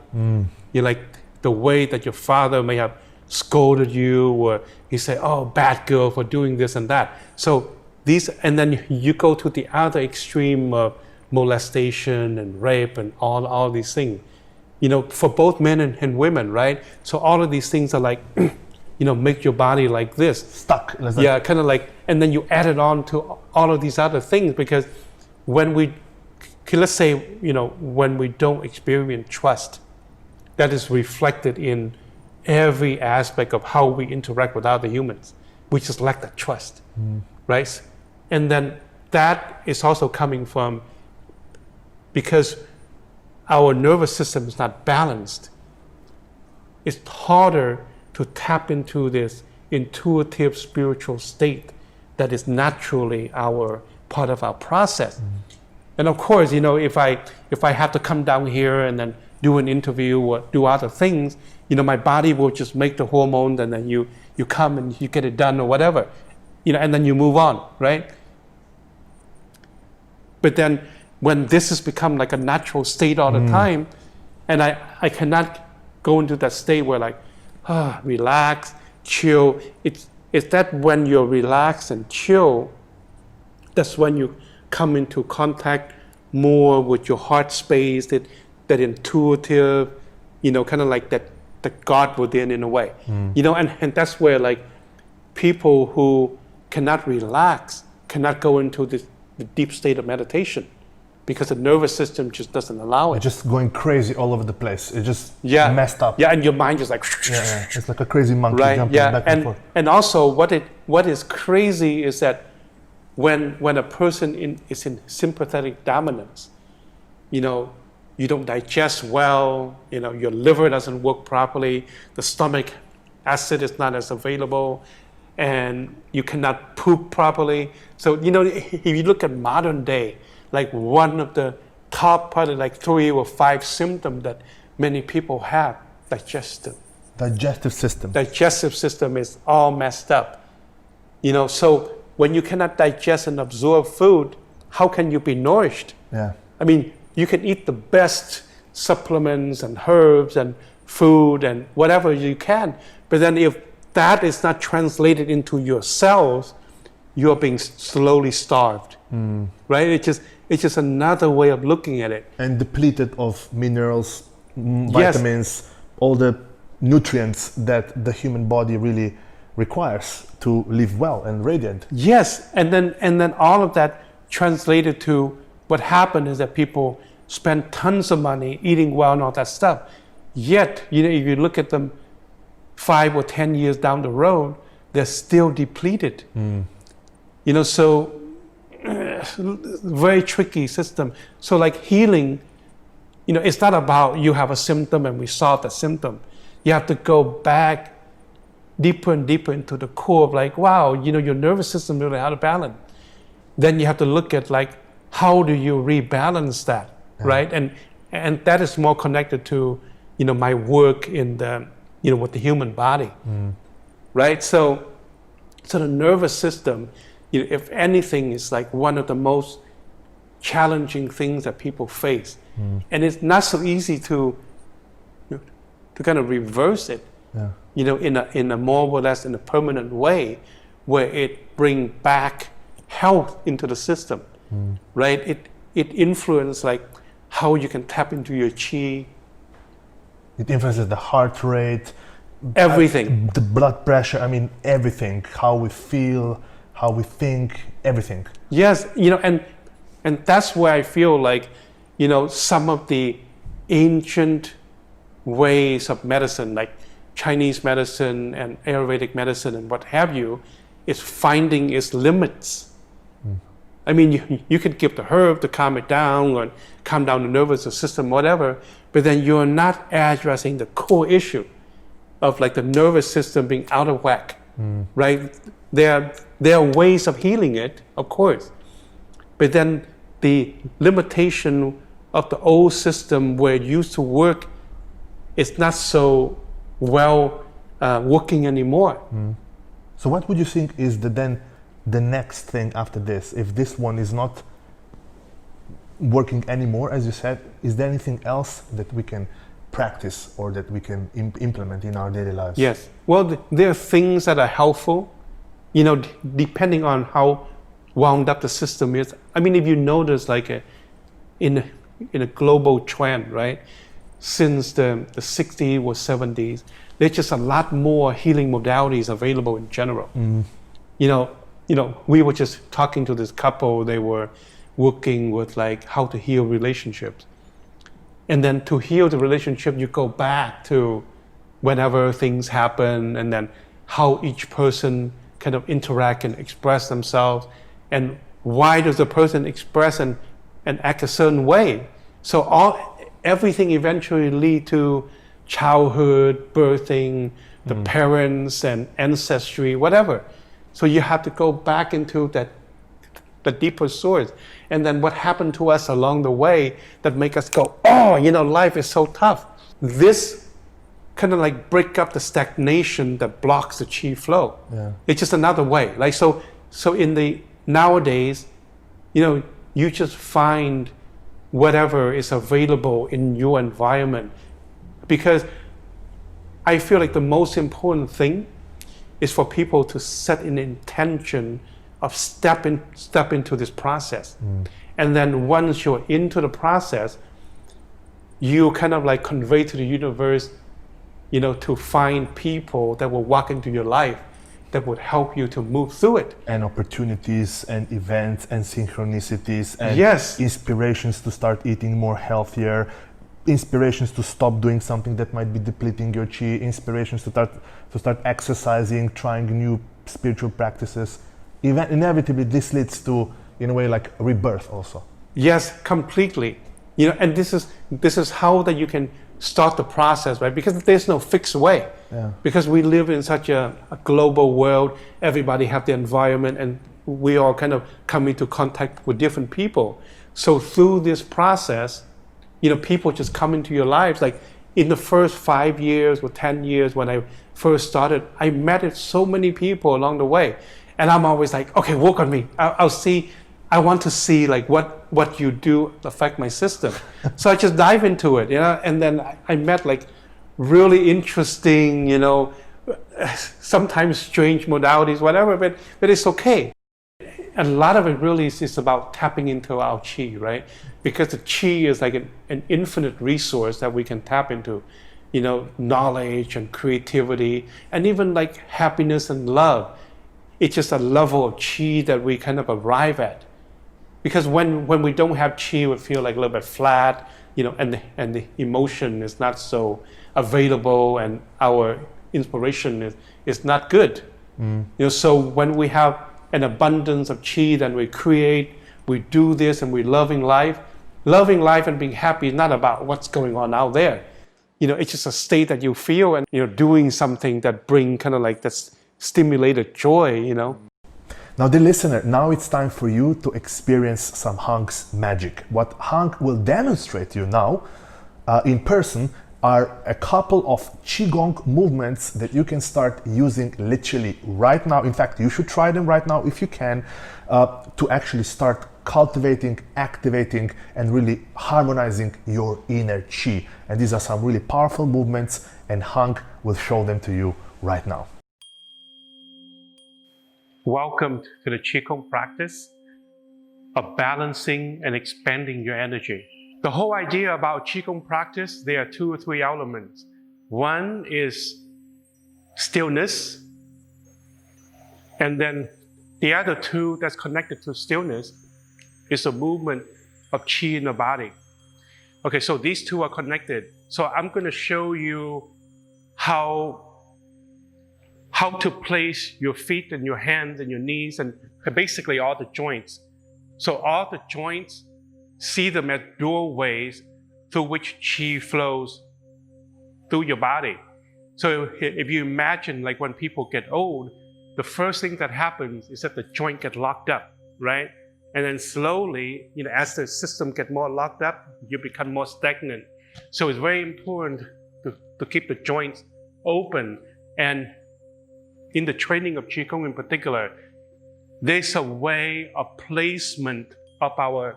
Like the way that your father may have scolded you, or he said, oh, bad girl for doing this and that. So these, and then you go to the other extreme of molestation and rape and all these things. For both men and women, right? So all of these things are like, make your body like this. Stuck. Yeah, kind of like, and then you add it on to all of these other things, because let's say, when we don't experience trust, that is reflected in every aspect of how we interact with other humans. We just lack that trust, right? And then that is also coming from, because our nervous system is not balanced, it's harder to tap into this intuitive spiritual state that is naturally our part of our process. And of course, if I have to come down here and then do an interview or do other things, my body will just make the hormones, and then you come and you get it done or whatever, and then you move on, right? But then when this has become like a natural state all the time, and I cannot go into that state where like, relax, chill. It's that when you're relaxed and chill, that's when you come into contact more with your heart space, that intuitive, kind of like that the God within in a way. And that's where like people who cannot relax, cannot go into the deep state of meditation because the nervous system just doesn't allow it. It's just going crazy all over the place. It's just messed up. Yeah, and your mind just like... Yeah. It's like a crazy monkey jumping back and forth. And also what is crazy is that when a person is in sympathetic dominance, you don't digest well, your liver doesn't work properly, the stomach acid is not as available, and you cannot poop properly. So, if you look at modern day, like one of the top probably like 3 or 5 symptoms that many people have, digestive system is all messed up. So when you cannot digest and absorb food, how can you be nourished? Yeah. I mean, you can eat the best supplements and herbs and food and whatever you can, but then if that is not translated into your cells, you're being slowly starved, right? It's just another way of looking at it. And depleted of minerals, vitamins, all the nutrients that the human body really requires to live well and radiant. Yes, and then all of that translated to what happened is that people spend tons of money eating well and all that stuff. Yet, if you look at them 5 or 10 years down the road, they're still depleted. So very tricky system. So like healing, it's not about you have a symptom and we solve the symptom. You have to go back deeper and deeper into the core of like, wow, your nervous system is really out of balance. Then you have to look at like, how do you rebalance that, right? And that is more connected to, my work in the, with the human body, right? So the nervous system, if anything, is like one of the most challenging things that people face. And it's not so easy to kind of reverse it, in a more or less in a permanent way, where it bring back health into the system, right? It influences like how you can tap into your chi. It influences the heart rate, everything, the blood pressure. I mean, everything. How we feel, how we think, everything. Yes, and that's where I feel like, some of the ancient ways of medicine, like Chinese medicine and Ayurvedic medicine and what have you, is finding its limits. I mean, you could give the herb to calm it down or calm down the nervous system, whatever, but then you're not addressing the core issue of like the nervous system being out of whack, right? There are ways of healing it, of course, but then the limitation of the old system where it used to work is not so well working anymore. So what would you think is the next thing after this? If this one is not working anymore, as you said, is there anything else that we can practice or that we can implement in our daily lives? Yes. Well, there are things that are helpful, depending on how wound up the system is. I mean, if you notice, like in a global trend, right? Since the 60s or 70s, there's just a lot more healing modalities available in general. We were just talking to this couple. They were working with like how to heal relationships. And then to heal the relationship, you go back to whenever things happen and then how each person kind of interact and express themselves and why does the person express and act a certain way. So everything eventually lead to childhood, birthing, the parents and ancestry, whatever. So you have to go back into the deeper source. And then what happened to us along the way that make us go, life is so tough. This kind of like break up the stagnation that blocks the chi flow. Yeah. It's just another way. Like so in the nowadays, you just find whatever is available in your environment. Because I feel like the most important thing is for people to set an intention of step into this process. And then once you're into the process, you kind of like convey to the universe, to find people that will walk into your life that would help you to move through it. And opportunities and events and synchronicities and Yes. inspirations to start eating more healthier, inspirations to stop doing something that might be depleting your chi, inspirations to start exercising, trying new spiritual practices. Inevitably, this leads to, in a way, like rebirth also. Yes, completely. And this is how that you can start the process, right? Because there's no fixed way. Yeah. Because we live in such a global world, everybody have their environment, and we all kind of come into contact with different people. So through this process, people just come into your lives. Like in the first 5 years or 10 years when I first started, I met so many people along the way. And I'm always like, okay, work on me. I want to see like what you do affect my system. So I just dive into it, and then I met like really interesting, sometimes strange modalities, whatever, but it's okay. A lot of it really is about tapping into our chi, right? Because the chi is like an infinite resource that we can tap into, knowledge and creativity, and even like happiness and love. It's just a level of chi that we kind of arrive at. Because when we don't have chi, we feel like a little bit flat, and the emotion is not so available, and our inspiration is not good. So when we have an abundance of chi, then we create, we do this, and we're loving life. Loving life and being happy is not about what's going on out there. It's just a state that you feel, and doing something that bring kind of like that stimulated joy. Now, dear listener, now it's time for you to experience some Hang's magic. What Hang will demonstrate you now in person are a couple of Qigong movements that you can start using literally right now. In fact, you should try them right now if you can, to actually start cultivating, activating, and really harmonizing your inner Qi. And these are some really powerful movements, and Hang will show them to you right now. Welcome to the Qigong practice of balancing and expanding your energy. The whole idea about Qigong practice, there are 2 or 3 elements. One is stillness, and then the other 2 that's connected to stillness is the movement of Qi in the body. Okay, so these 2 are connected. So I'm going to show you how to place your feet and your hands and your knees and basically all the joints. So all the joints, see them as doorways through which Qi flows through your body. So if you imagine like when people get old, the first thing that happens is that the joint get locked up, right? And then slowly, as the system get more locked up, you become more stagnant. So it's very important to keep the joints open. And in the training of Qigong in particular, there's a way of placement of our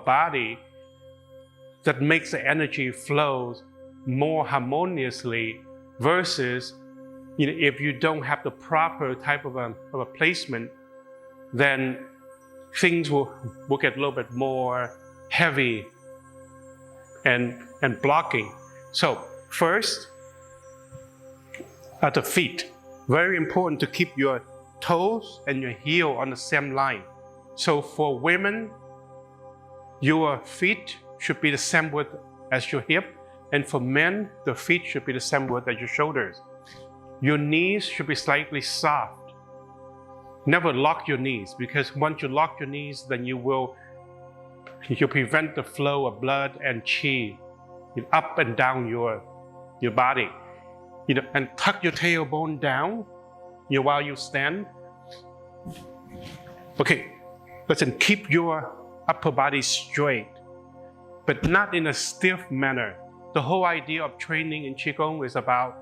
body that makes the energy flows more harmoniously versus, if you don't have the proper type of a placement, then things will get a little bit more heavy and blocking. So first, at the feet. Very important to keep your toes and your heel on the same line. So for women, your feet should be the same width as your hip, and for men, the feet should be the same width as your shoulders. Your knees should be slightly soft. Never lock your knees, because once you lock your knees, then you prevent the flow of blood and qi up and down your body. And tuck your tailbone down, while you stand. Okay, listen, keep your upper body straight, but not in a stiff manner. The whole idea of training in Qigong is about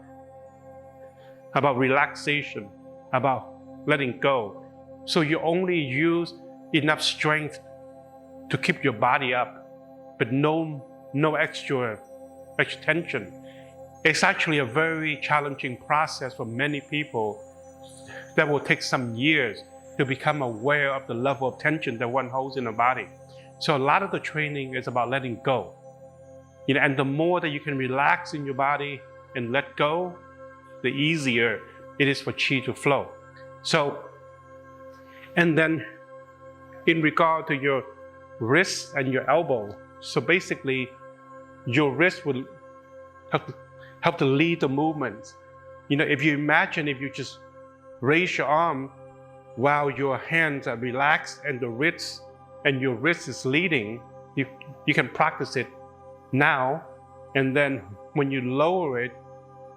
relaxation, about letting go. So you only use enough strength to keep your body up, but no extra tension. It's actually a very challenging process for many people that will take some years. to become aware of the level of tension that one holds in the body. So a lot of the training is about letting go. And the more that you can relax in your body and let go, the easier it is for qi to flow. So, and then in regard to your wrist and your elbow, so basically your wrist will help to lead the movements. If you imagine, if you just raise your arm while your hands are relaxed and your wrist is leading, you can practice it now. And then when you lower it,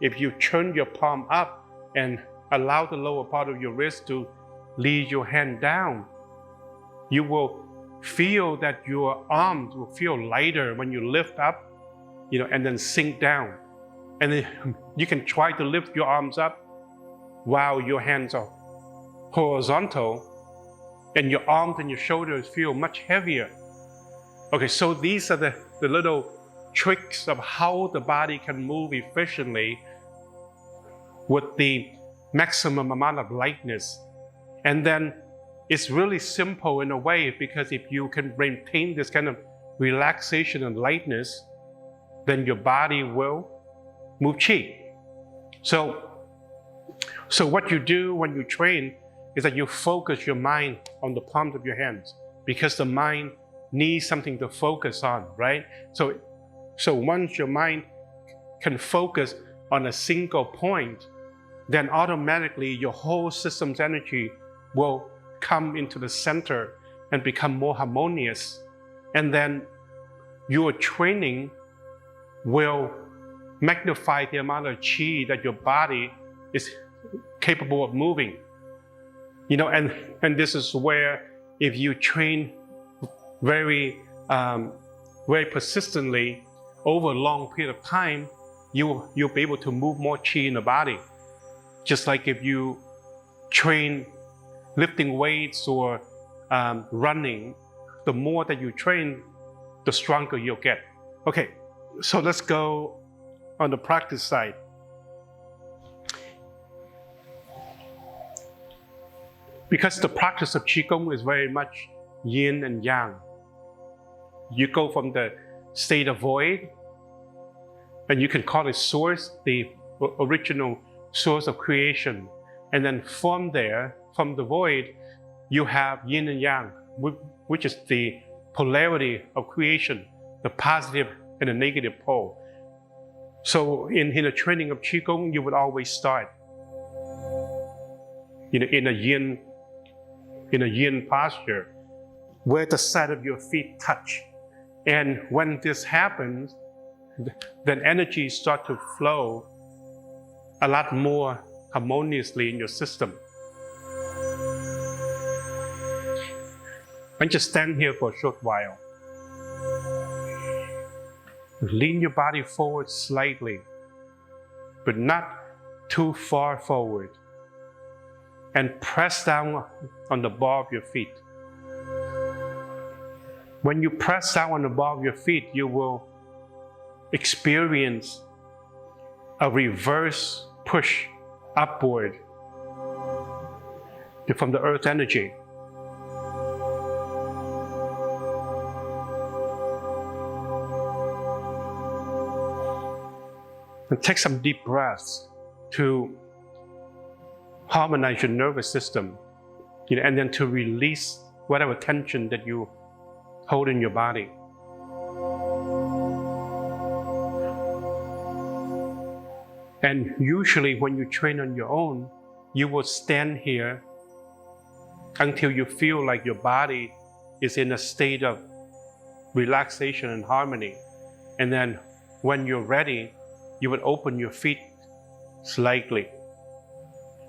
if you turn your palm up and allow the lower part of your wrist to lead your hand down, you will feel that your arms will feel lighter when you lift up, and then sink down. And then you can try to lift your arms up while your hands are horizontal, and your arms and your shoulders feel much heavier. Okay, so these are the little tricks of how the body can move efficiently with the maximum amount of lightness. And then it's really simple in a way, because if you can maintain this kind of relaxation and lightness, then your body will move qi. So what you do when you train is that you focus your mind on the palms of your hands, because the mind needs something to focus on, right? So once your mind can focus on a single point, then automatically your whole system's energy will come into the center and become more harmonious. And then your training will magnify the amount of qi that your body is capable of moving. And this is where, if you train very persistently over a long period of time, you'll be able to move more qi in the body. Just like if you train lifting weights or running, the more that you train, the stronger you'll get. Okay, so let's go on the practice side. Because the practice of Qigong is very much yin and yang. You go from the state of void, and you can call it source, the original source of creation. And then from there, from the void, you have yin and yang, which is the polarity of creation, the positive and the negative pole. So in the training of Qigong, you would always start in a yin posture, where the side of your feet touch. And when this happens, then energy starts to flow a lot more harmoniously in your system. And just stand here for a short while. Lean your body forward slightly, but not too far forward. And press down on the ball of your feet. When you press down on the ball of your feet, you will experience a reverse push upward from the earth energy. And take some deep breaths to harmonize your nervous system, and then to release whatever tension that you hold in your body. And usually when you train on your own, you will stand here until you feel like your body is in a state of relaxation and harmony. And then when you're ready, you would open your feet slightly.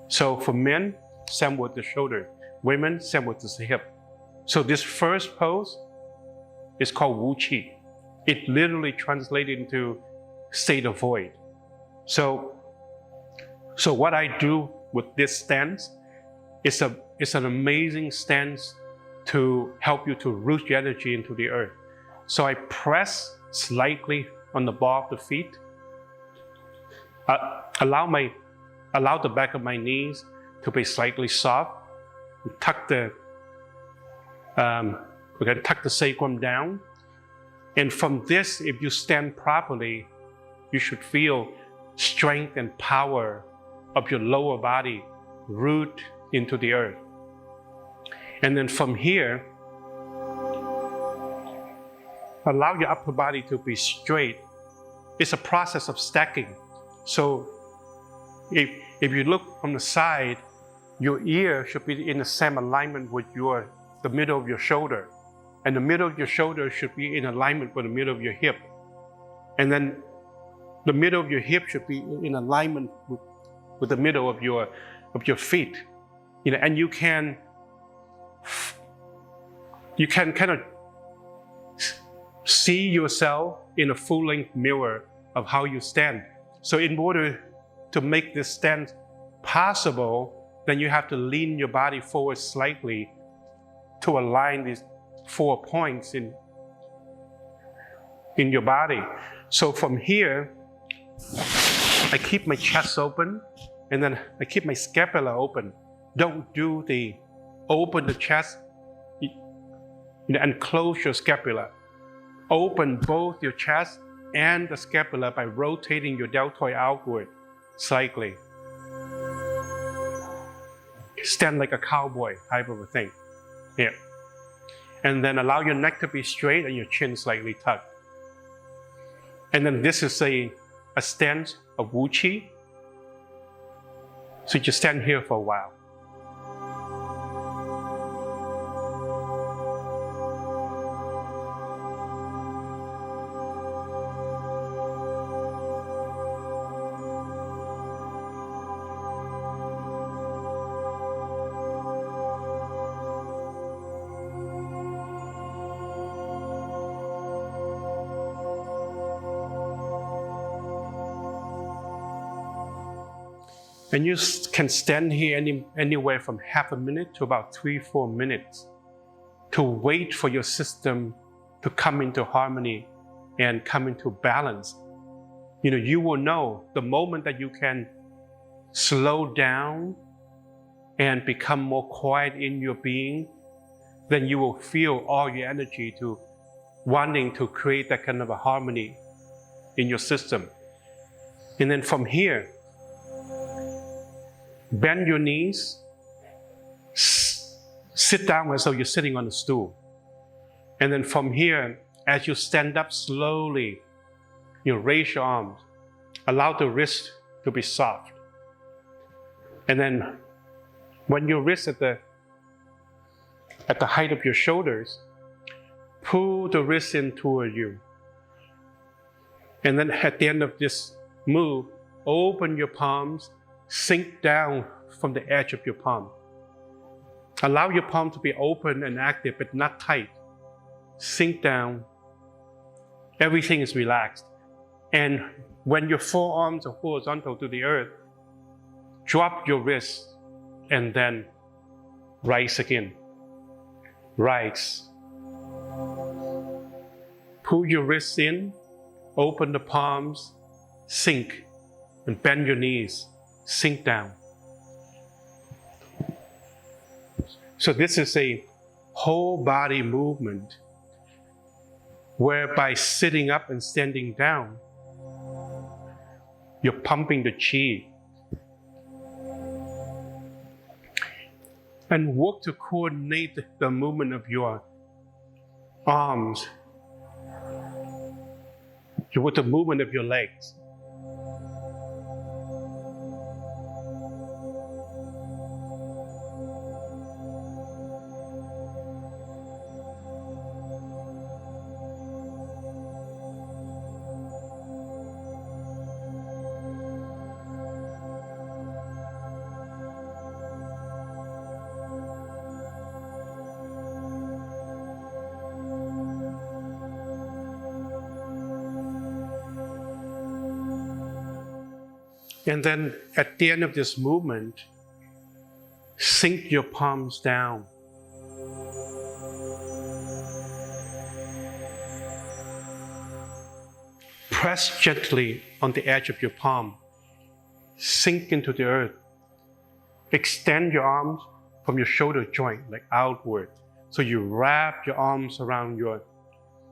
So for men, same with the shoulder. Women, same with the hip. So this first pose is called Wu Qi. It literally translated into state of void. So what I do with this stance is an amazing stance to help you to root your energy into the earth. So I press slightly on the ball of the feet. Allow the back of my knees to be slightly soft, Tuck the we're going to tuck the sacrum down. And from this, if you stand properly, you should feel strength and power of your lower body root into the earth. And then from here, allow your upper body to be straight. It's a process of stacking. So if you look from the side, your ear should be in the same alignment with the middle of your shoulder. And the middle of your shoulder should be in alignment with the middle of your hip. And then the middle of your hip should be in alignment with the middle of your feet. And you can kind of see yourself in a full-length mirror of how you stand. So in order to make this stand possible, then you have to lean your body forward slightly to align these 4 points in your body. So from here, I keep my chest open, and then I keep my scapula open. Don't do open the chest and close your scapula. Open both your chest and the scapula by rotating your deltoid outward slightly. Stand like a cowboy type of a thing. Here. And then allow your neck to be straight and your chin slightly tucked. And then this is a stance of Wu Qi. So just stand here for a while. And you can stand here anywhere from half a minute to about 3-4 minutes to wait for your system to come into harmony and come into balance. You will know the moment that you can slow down and become more quiet in your being, then you will feel all your energy to wanting to create that kind of a harmony in your system. And then from here, bend your knees, sit down as though you're sitting on a stool. And then from here, as you stand up slowly, raise your arms. Allow the wrist to be soft. And then when your wrist at the height of your shoulders, pull the wrist in toward you. And then at the end of this move, open your palms, sink down from the edge of your palm. Allow your palm to be open and active, but not tight. Sink down. Everything is relaxed. And when your forearms are horizontal to the earth, drop your wrists and then rise again. Rise. Pull your wrists in, open the palms, sink, and bend your knees. Sink down. So this is a whole body movement whereby sitting up and standing down, you're pumping the qi. And work to coordinate the movement of your arms with the movement of your legs. And then at the end of this movement, sink your palms down. Press gently on the edge of your palm. Sink into the earth. Extend your arms from your shoulder joint, like outward. So you wrap your arms around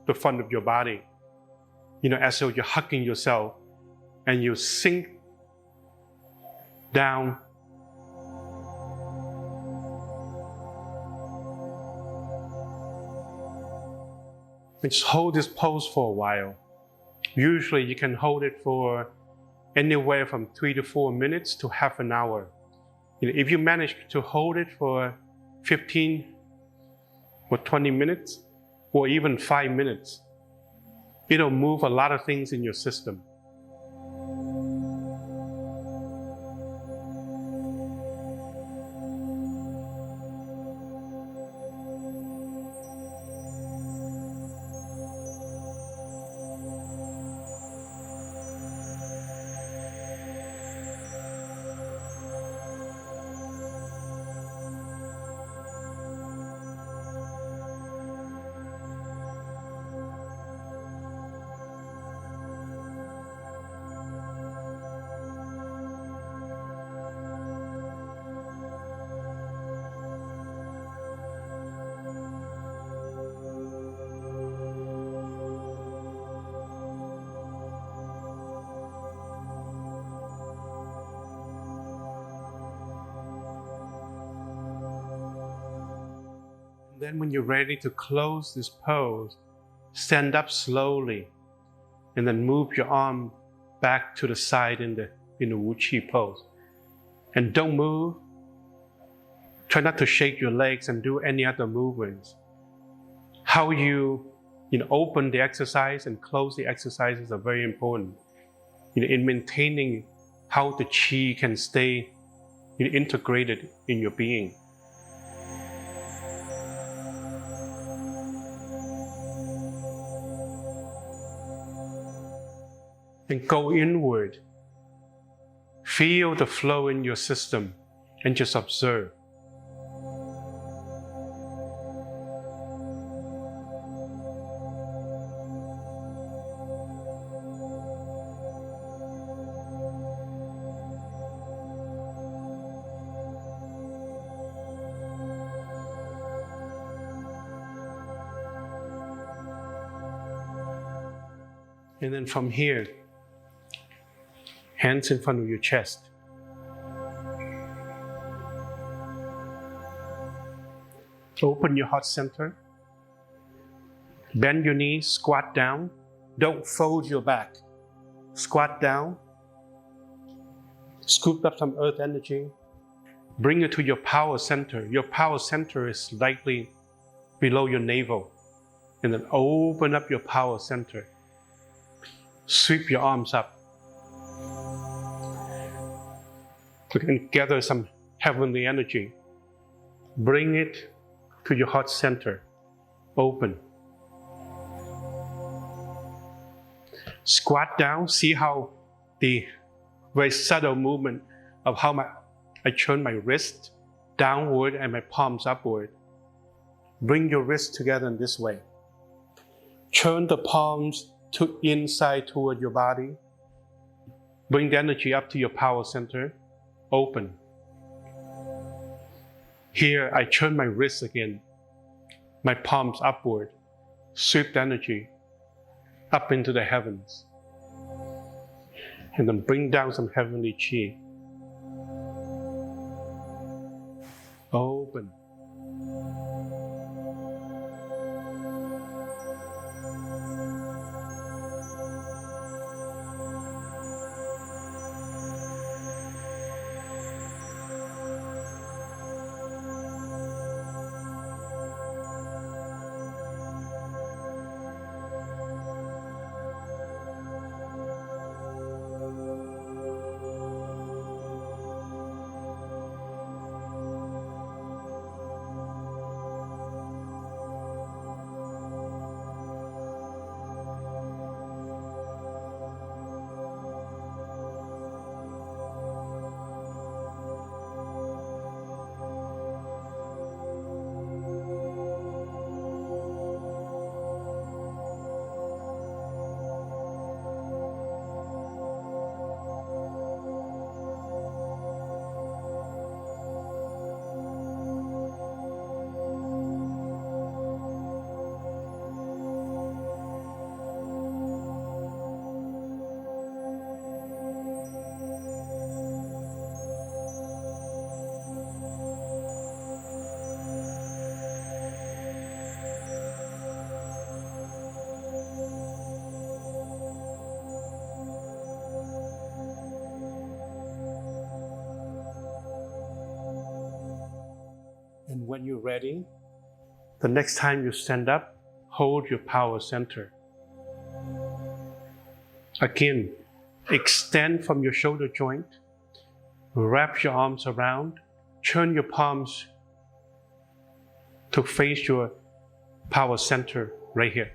the front of your body, as though you're hugging yourself, and you sink down. And just hold this pose for a while. Usually you can hold it for anywhere from 3 to 4 minutes to half an hour. If you manage to hold it for 15 or 20 minutes, or even 5 minutes, it'll move a lot of things in your system. Then when you're ready to close this pose, stand up slowly and then move your arm back to the side in the Wu Qi pose. And don't move. Try not to shake your legs and do any other movements. How you open the exercise and close the exercises are very important in maintaining how the Qi can stay integrated in your being. And go inward. Feel the flow in your system and just observe. And then from here, hands in front of your chest. Open your heart center. Bend your knees, squat down. Don't fold your back. Squat down. Scoop up some earth energy. Bring it to your power center. Your power center is slightly below your navel. And then open up your power center. Sweep your arms up. And gather some heavenly energy. Bring it to your heart center. Open. Squat down. See how the very subtle movement of how I turn my wrist downward and my palms upward. Bring your wrists together in this way. Turn the palms to inside toward your body. Bring the energy up to your power center. Open. Here, I turn my wrists again, my palms upward, sweep the energy up into the heavens, and then bring down some heavenly Qi. Open. And when you're ready, the next time you stand up, hold your power center. Again, extend from your shoulder joint, wrap your arms around, turn your palms to face your power center right here.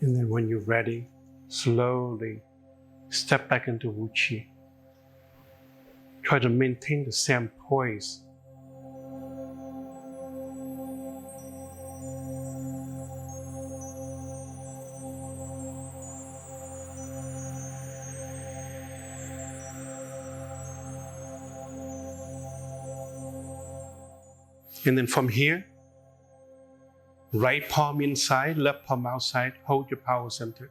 And then when you're ready, slowly step back into Wu Qi. Try to maintain the same poise. And then from here, right palm inside, left palm outside, hold your power center.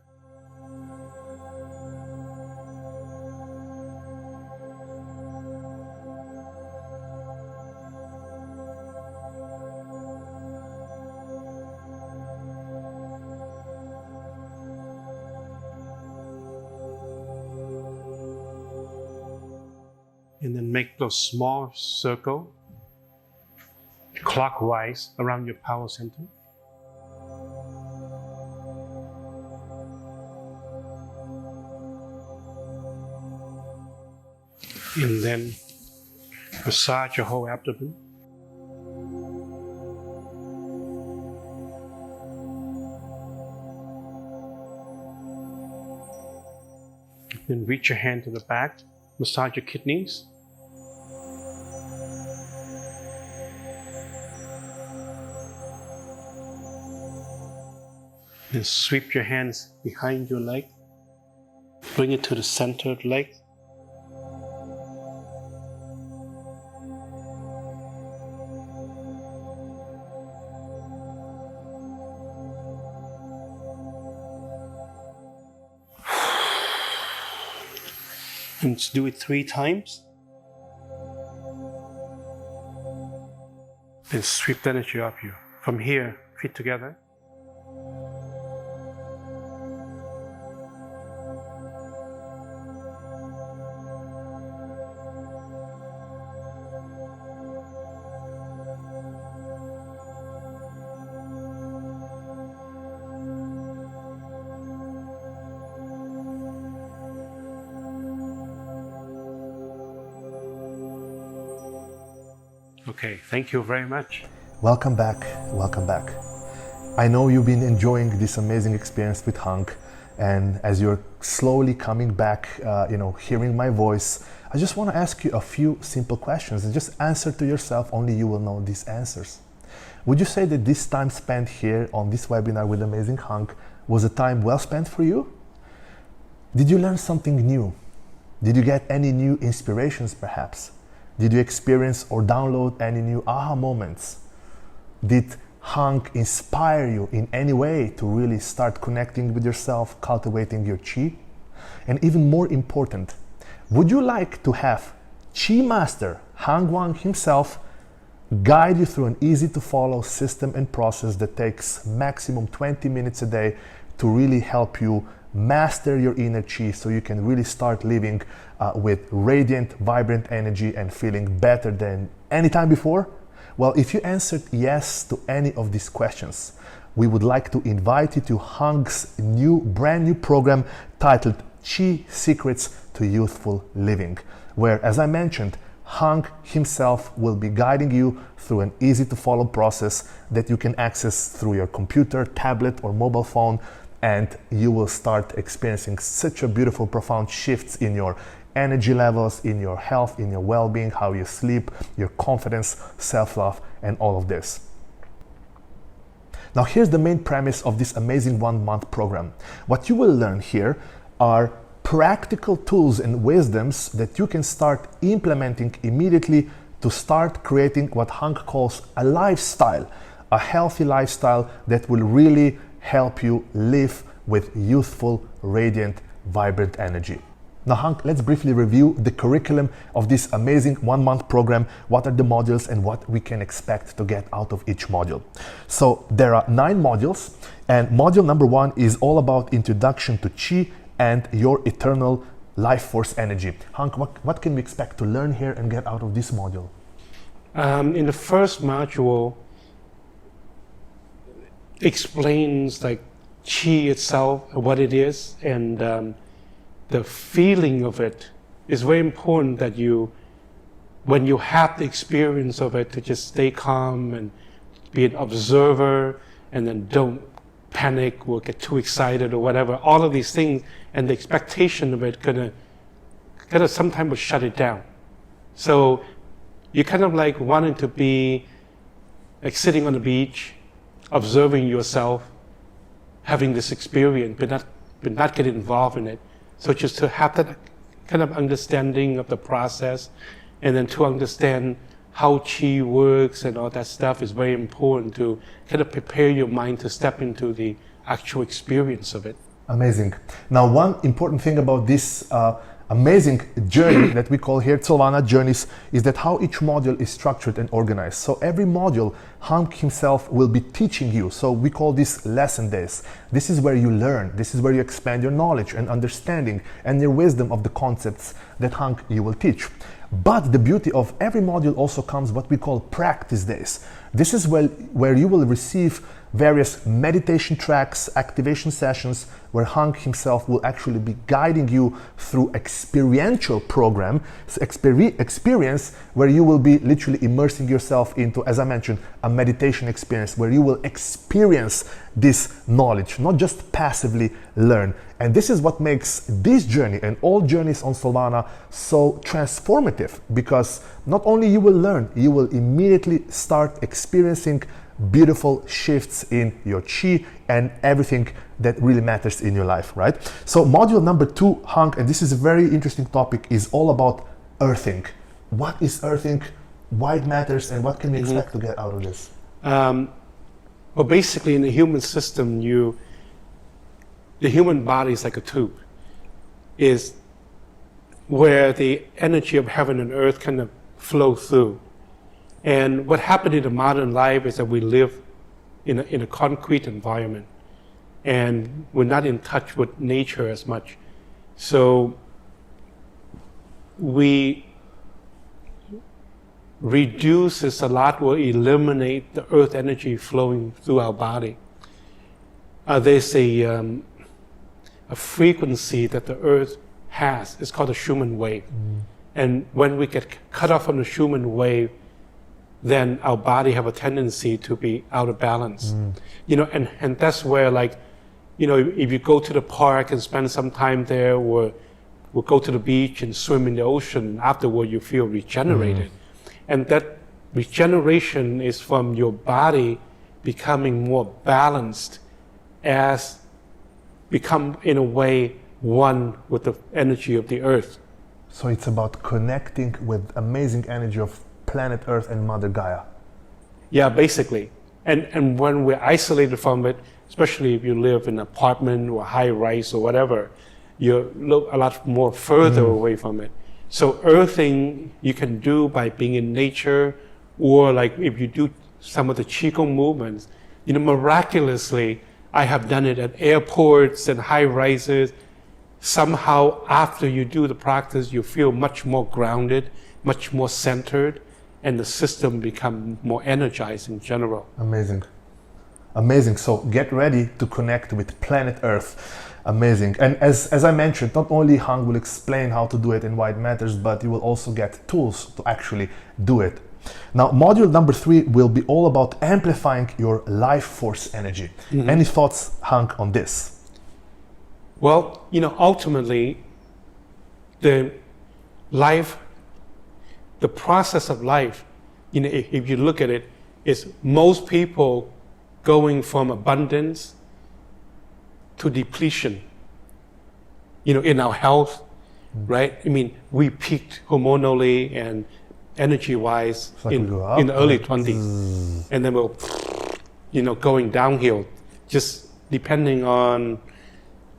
And then make those small circle clockwise around your power center. And then massage your whole abdomen. Then reach your hand to the back, massage your kidneys. Then sweep your hands behind your leg. Bring it to the center of the leg. And do it 3 times. Then sweep the energy off you. From here, feet together. Okay, thank you very much. Welcome back, welcome back. I know you've been enjoying this amazing experience with Hank, and as you're slowly coming back, hearing my voice, I just want to ask you a few simple questions and just answer to yourself. Only you will know these answers. Would you say that this time spent here on this webinar with amazing Hank was a time well spent for you? Did you learn something new? Did you get any new inspirations perhaps? Did you experience or download any new aha moments? Did Hank inspire you in any way to really start connecting with yourself, cultivating your chi? And even more important, would you like to have Chi Master Wang himself guide you through an easy to follow system and process that takes maximum 20 minutes a day to really help you master your inner chi so you can really start living with radiant, vibrant energy and feeling better than any time before? Well, if you answered yes to any of these questions, we would like to invite you to Hank's brand new program titled Chi Secrets to Youthful Living, where, as I mentioned, Hank himself will be guiding you through an easy to follow process that you can access through your computer, tablet, or mobile phone, and you will start experiencing such a beautiful, profound shifts in your energy levels, in your health, in your well-being, how you sleep, your confidence, self-love, and all of this. Now here's the main premise of this amazing 1 month program. What you will learn here are practical tools and wisdoms that you can start implementing immediately to start creating what Hank calls a lifestyle, a healthy lifestyle that will really help you live with youthful, radiant, vibrant energy. Now, Hank, let's briefly review the curriculum of this amazing 1 month program. What are the modules and what we can expect to get out of each module? So there are 9 modules, and module number 1 is all about introduction to Chi and your eternal life force energy. Hank, what can we expect to learn here and get out of this module? In the first module, explains like Chi itself, what it is, and the feeling of it is very important, that when you have the experience of it, to just stay calm and be an observer, and then don't panic or get too excited or whatever. All of these things and the expectation of it kind of sometimes will shut it down. So you kind of like wanting to be like sitting on the beach, observing yourself, having this experience, but not get involved in it. So just to have that kind of understanding of the process, and then to understand how Chi works and all that stuff is very important to kind of prepare your mind to step into the actual experience of it. Amazing. Now, one important thing about this amazing journey that we call here Soulvana journeys is that how each module is structured and organized. So every module, Hank himself will be teaching you. So we call this lesson days. This is where you learn. This is where you expand your knowledge and understanding and your wisdom of the concepts that Hank you will teach. But the beauty of every module also comes what we call practice days. This is where you will receive various meditation tracks, activation sessions, where Hank himself will actually be guiding you through experiential program, experience where you will be literally immersing yourself into, as I mentioned, a meditation experience where you will experience this knowledge, not just passively learn. And this is what makes this journey and all journeys on Soulvana so transformative, because not only you will learn, you will immediately start experiencing beautiful shifts in your chi and everything that really matters in your life, right? So module number 2, Hank, and this is a very interesting topic, is all about earthing. What is earthing, why it matters, and what can we expect to get out of this? Well, basically in the human system, the human body is like a tube, is where the energy of heaven and earth kind of flow through. And what happened in the modern life is that we live in a concrete environment, and we're not in touch with nature as much. So we reduce this a lot, will eliminate the earth energy flowing through our body. There's a frequency that the earth has. It's called a Schumann wave. And when we get cut off from the Schumann wave, then our body have a tendency to be out of balance. You know, and that's where, like, you know, if you go to the park and spend some time there, or go to the beach and swim in the ocean, afterward you feel regenerated. And that regeneration is from your body becoming more balanced, as become in a way one with the energy of the earth. So it's about connecting with amazing energy of planet Earth and Mother Gaia. Yeah, basically. And when we're isolated from it, especially if you live in an apartment or high rise or whatever, you look a lot more further away from it. So earthing you can do by being in nature, or like if you do some of the Qigong movements, you know, miraculously, I have done it at airports and high rises. Somehow after you do the practice, you feel much more grounded, much more centered, and the system become more energized in general. Amazing. Amazing. So get ready to connect with planet Earth. Amazing. And as I mentioned, not only Hang will explain how to do it and why it matters, but you will also get tools to actually do it. Now, module number 3 will be all about amplifying your life force energy. Any thoughts, Hang, on this? Well, you know, ultimately, the process of life, you know, if you look at it, is most people going from abundance to depletion, you know, in our health, right? I mean, we peaked hormonally and energy-wise like in the early 20s, and then we'll, you know, going downhill, just depending on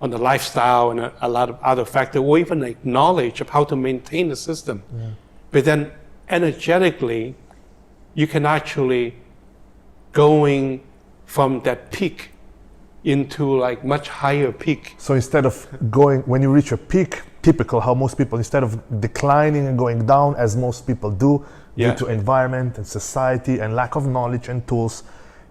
the lifestyle and a lot of other factors, or even like knowledge of how to maintain the system. But then energetically, you can actually going from that peak into like much higher peak. So instead of going, when you reach a peak, typical how most people, instead of declining and going down as most people do, due to environment and society and lack of knowledge and tools,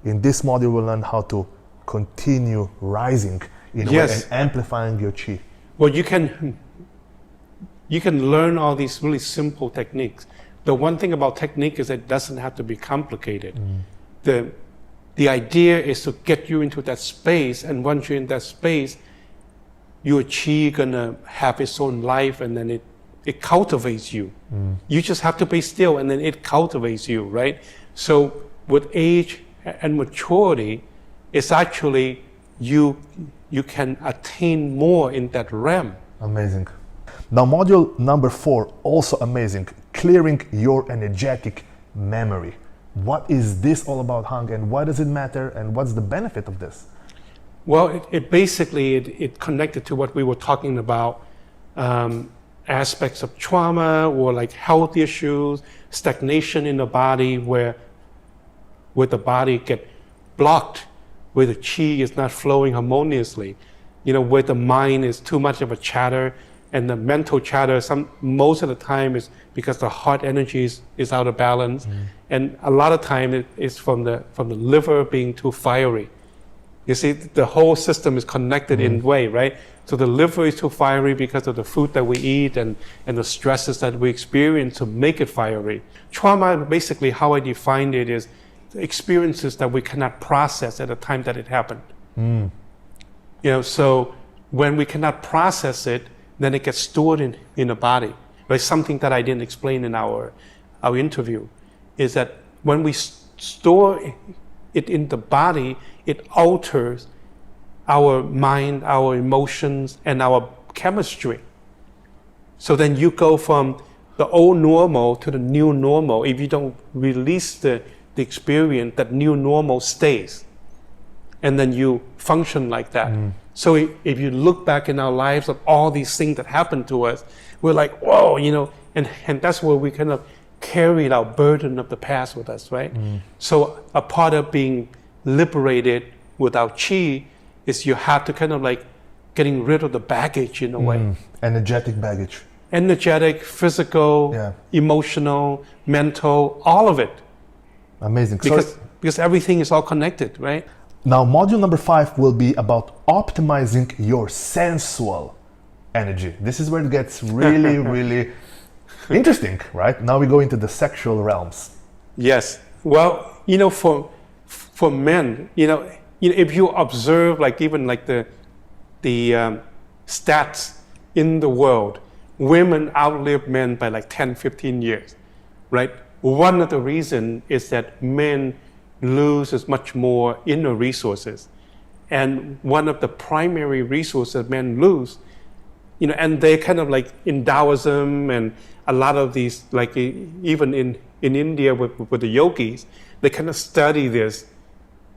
in this module we'll learn how to continue rising in a way and amplifying your chi. Well, you can learn all these really simple techniques. The one thing about technique is it doesn't have to be complicated. The idea is to get you into that space, and once you're in that space, your chi gonna have its own life, and then it cultivates you. You just have to be still, and then it cultivates you, right? So with age and maturity, it's actually you can attain more in that realm. Amazing. Now, module number 4, also amazing, clearing your energetic memory. What is this all about, Hang, and why does it matter, and what's the benefit of this? Well, it basically connected to what we were talking about, aspects of trauma or like health issues, stagnation in the body, where the body get blocked, where the chi is not flowing harmoniously, you know, where the mind is too much of a chatter, and the mental chatter most of the time is because the heart energy is out of balance, and a lot of time it is from the liver being too fiery. You see, the whole system is connected in a way, right? So the liver is too fiery because of the food that we eat and the stresses that we experience to make it fiery. Trauma, basically how I defined it, is the experiences that we cannot process at the time that it happened. You know, so when we cannot process it, then it gets stored in the body. Right? Something that I didn't explain in our interview is that when we store it in the body, it alters our mind, our emotions, and our chemistry. So then you go from the old normal to the new normal. If you don't release the experience, that new normal stays. And then you function like that. So if you look back in our lives of all these things that happened to us, we're like, whoa, you know, and that's where we kind of carried our burden of the past with us, right? So a part of being liberated without chi is you have to kind of like getting rid of the baggage in a way. Energetic baggage. Energetic, physical, emotional, mental, all of it. Amazing. Because everything is all connected, right? Now, module number 5 will be about optimizing your sensual energy. This is where it gets really, really interesting, right? Now we go into the sexual realms. Yes. Well, for men, if you observe, like even like the stats in the world, women outlive men by like 10, 15 years, right? One of the reasons is that men lose as much more inner resources. And one of the primary resources men lose, and they kind of like in Taoism and a lot of these, like even in India with the yogis, they kind of study this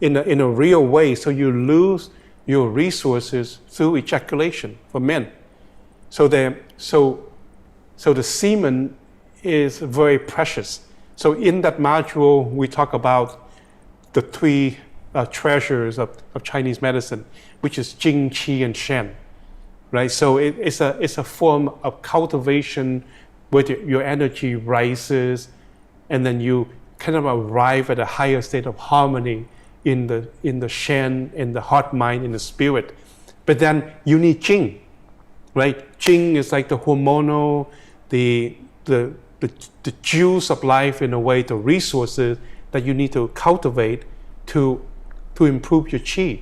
in a real way. So you lose your resources through ejaculation for men. So the semen is very precious. So in that module, we talk about the three treasures of Chinese medicine, which is Jing, Qi, and Shen, right? So it's a form of cultivation where your energy rises, and then you kind of arrive at a higher state of harmony in the Shen, in the heart, mind, in the spirit. But then you need Jing, right? Jing is like the hormonal, the juice of life in a way, the resources that you need to cultivate to improve your qi.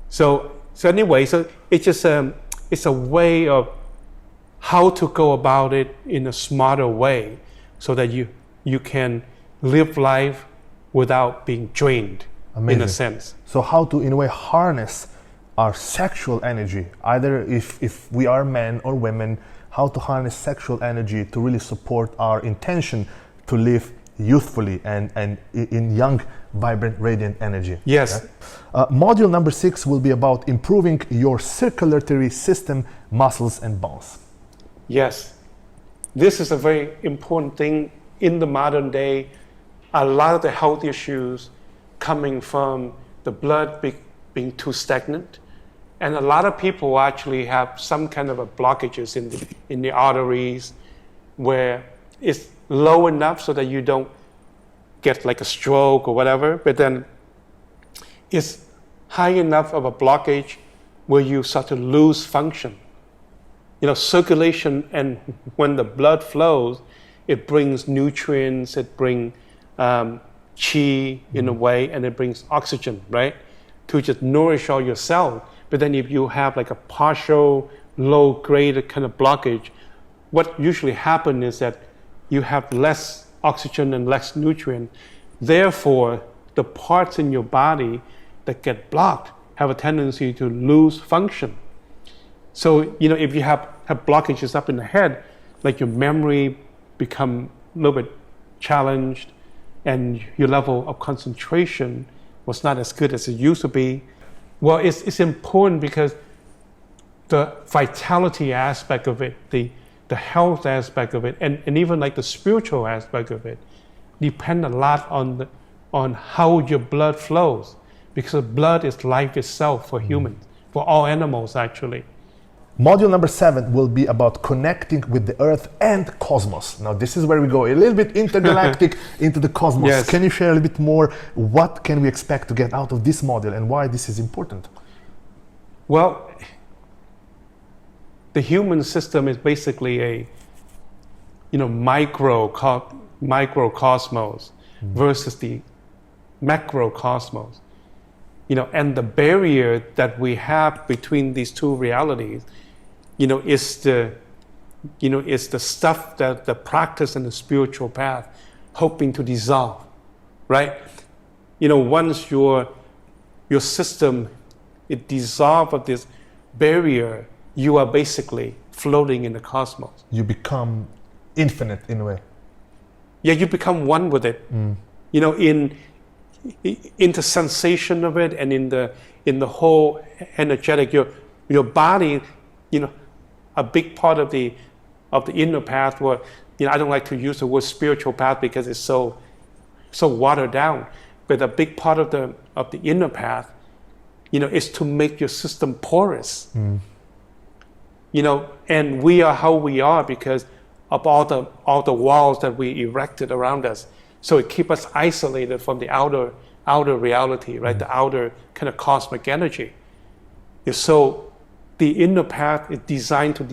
So anyway, it's just it's a way of how to go about it in a smarter way, so that you can live life without being drained. Amazing. In a sense. So how to, in a way, harness our sexual energy, either if we are men or women, how to harness sexual energy to really support our intention to live youthfully and in young, vibrant, radiant energy. Yes. Yeah? Module number 6 will be about improving your circulatory system, muscles, and bones. Yes. This is a very important thing in the modern day. A lot of the health issues coming from the blood being too stagnant. And a lot of people actually have some kind of a blockages in the arteries where it's low enough so that you don't get like a stroke or whatever, but then it's high enough of a blockage where you start to lose function. Circulation, and when the blood flows, it brings nutrients, it brings qi in a way, and it brings oxygen, right? To just nourish all your cells. But then if you have like a partial, low-grade kind of blockage, what usually happens is that you have less oxygen and less nutrient. Therefore, the parts in your body that get blocked have a tendency to lose function. So, if you have blockages up in the head, like your memory become a little bit challenged, and your level of concentration was not as good as it used to be. Well, it's important because the vitality aspect of it, the health aspect of it, and even like the spiritual aspect of it, depend a lot on how your blood flows, because blood is life itself for humans, for all animals actually. Module number 7 will be about connecting with the Earth and cosmos. Now, this is where we go a little bit intergalactic into the cosmos. Yes. Can you share a little bit more? What can we expect to get out of this module and why this is important? Well, the human system is basically a microcosmos versus the macrocosmos. And the barrier that we have between these two realities, is the stuff that the practice and the spiritual path hoping to dissolve, right? Once your system it dissolves of this barrier, you are basically floating in the cosmos. You become infinite in a way. Yeah, you become one with it. In the sensation of it, and in the whole energetic, your body, a big part of the inner path. Where I don't like to use the word spiritual path because it's so watered down. But a big part of the inner path, is to make your system porous. And we are how we are because of all the walls that we erected around us. So it keeps us isolated from the outer reality, right? The outer kind of cosmic energy. So the inner path is designed to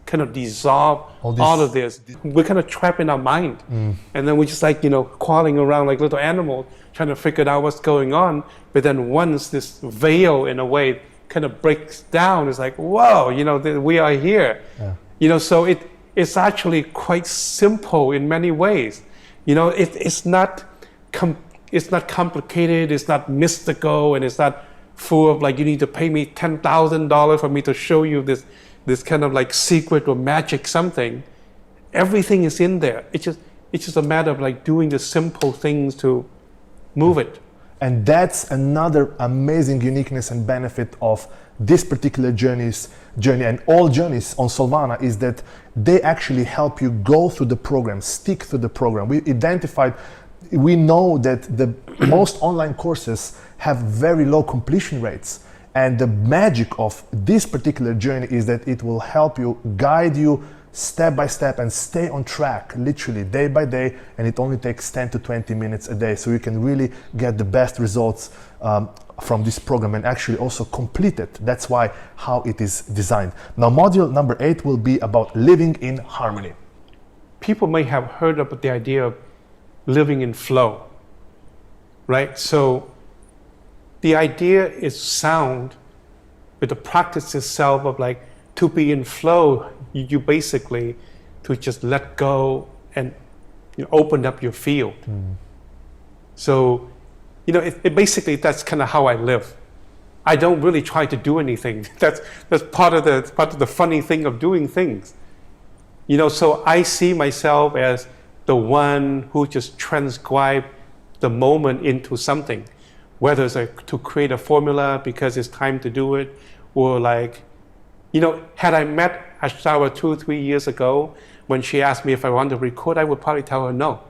kind of dissolve all of this. We're kind of trapped in our mind. And then we're just like, crawling around like little animals, trying to figure out what's going on. But then once this veil, in a way, kind of breaks down, it's like, whoa, we are here. So it's actually quite simple in many ways. It's not complicated, it's not mystical, and it's not full of like, you need to pay me $10,000 for me to show you this kind of like secret or magic something. Everything is in there. It's just a matter of like doing the simple things to move it. And that's another amazing uniqueness and benefit of this particular journey and all journeys on Soulvana, is that they actually help you go through the program, stick to the program. We know that the most online courses have very low completion rates. And the magic of this particular journey is that it will help you, guide you step by step, and stay on track, literally day by day. And it only takes 10 to 20 minutes a day. So you can really get the best results from this program and actually also complete it. That's how it is designed. Now, module number 8 will be about living in harmony. People may have heard about the idea of living in flow, right? So the idea is sound, but the practice itself of like to be in flow, you basically to just let go and open up your field. So, it basically, that's kind of how I live. I don't really try to do anything. That's part of the funny thing of doing things. So I see myself as the one who just transcribed the moment into something, whether it's to create a formula because it's time to do it, or like, had I met Ashtawa 2 or 3 years ago, when she asked me if I wanted to record, I would probably tell her no.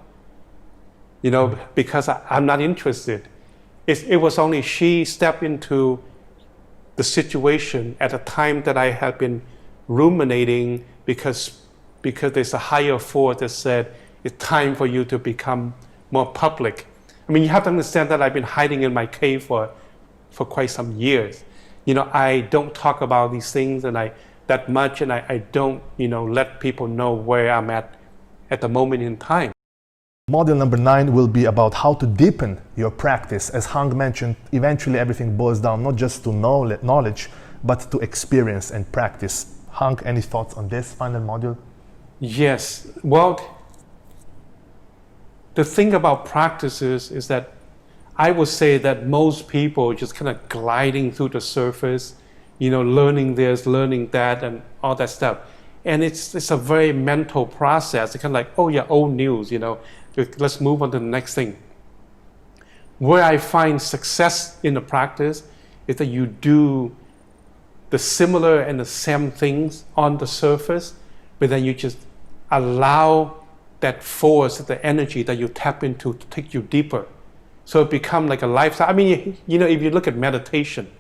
Because I'm not interested. It was only she stepped into the situation at a time that I had been ruminating because there's a higher force that said, it's time for you to become more public. I mean, you have to understand that I've been hiding in my cave for quite some years. I don't talk about these things that much, and I don't, let people know where I'm at the moment in time. Module number 9 will be about how to deepen your practice. As Hang mentioned, eventually everything boils down not just to knowledge, but to experience and practice. Hang, any thoughts on this final module? Yes. Well, the thing about practices is that I would say that most people just kind of gliding through the surface, learning this, learning that, and all that stuff. And it's a very mental process. It's kind of like, oh yeah, old news, let's move on to the next thing. Where I find success in the practice is that you do the similar and the same things on the surface, but then you just allow that force, the energy that you tap into to take you deeper. So it becomes like a lifestyle. I mean, if you look at meditation,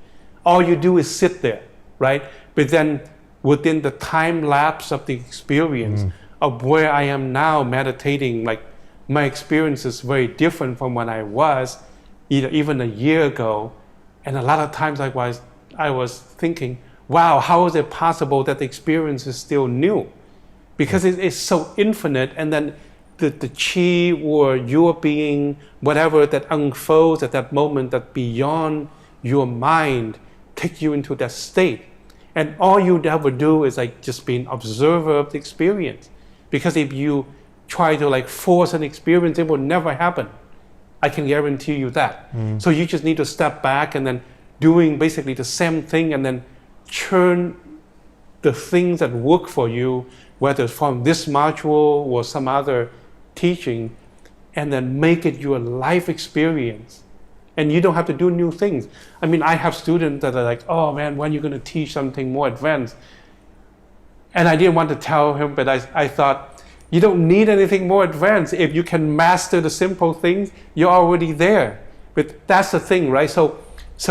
all you do is sit there, right? But then within the time lapse of the experience of where I am now meditating, like my experience is very different from when I was even a year ago. And a lot of times I was thinking, wow, how is it possible that the experience is still new? Because it's so infinite, and then the chi or your being, whatever that unfolds at that moment, that beyond your mind, take you into that state. And all you ever do is like just be an observer of the experience. Because if you try to like force an experience, it will never happen. I can guarantee you that. So you just need to step back and then doing basically the same thing, and then churn the things that work for you, whether from this module or some other teaching, and then make it your life experience. And you don't have to do new things. I mean, I have students that are like, oh man, when are you going to teach something more advanced? And I didn't want to tell him, but I thought, you don't need anything more advanced. If you can master the simple things, you're already there. But that's the thing, right? So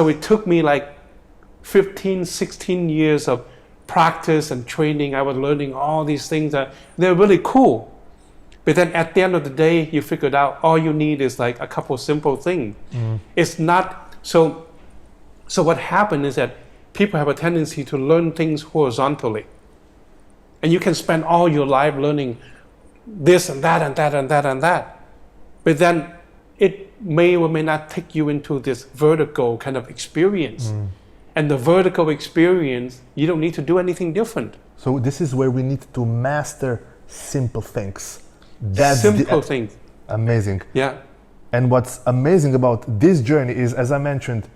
it took me like 15, 16 years of practice and training. I was learning all these things that they're really cool. But then at the end of the day, you figured out all you need is like a couple simple things. It's not, so what happened is that people have a tendency to learn things horizontally. And you can spend all your life learning this and that and that and that and that. But then it may or may not take you into this vertical kind of experience. And the vertical experience, you don't need to do anything different. So this is where we need to master simple things. Simple things. Amazing. Yeah. And what's amazing about this journey is, as I mentioned,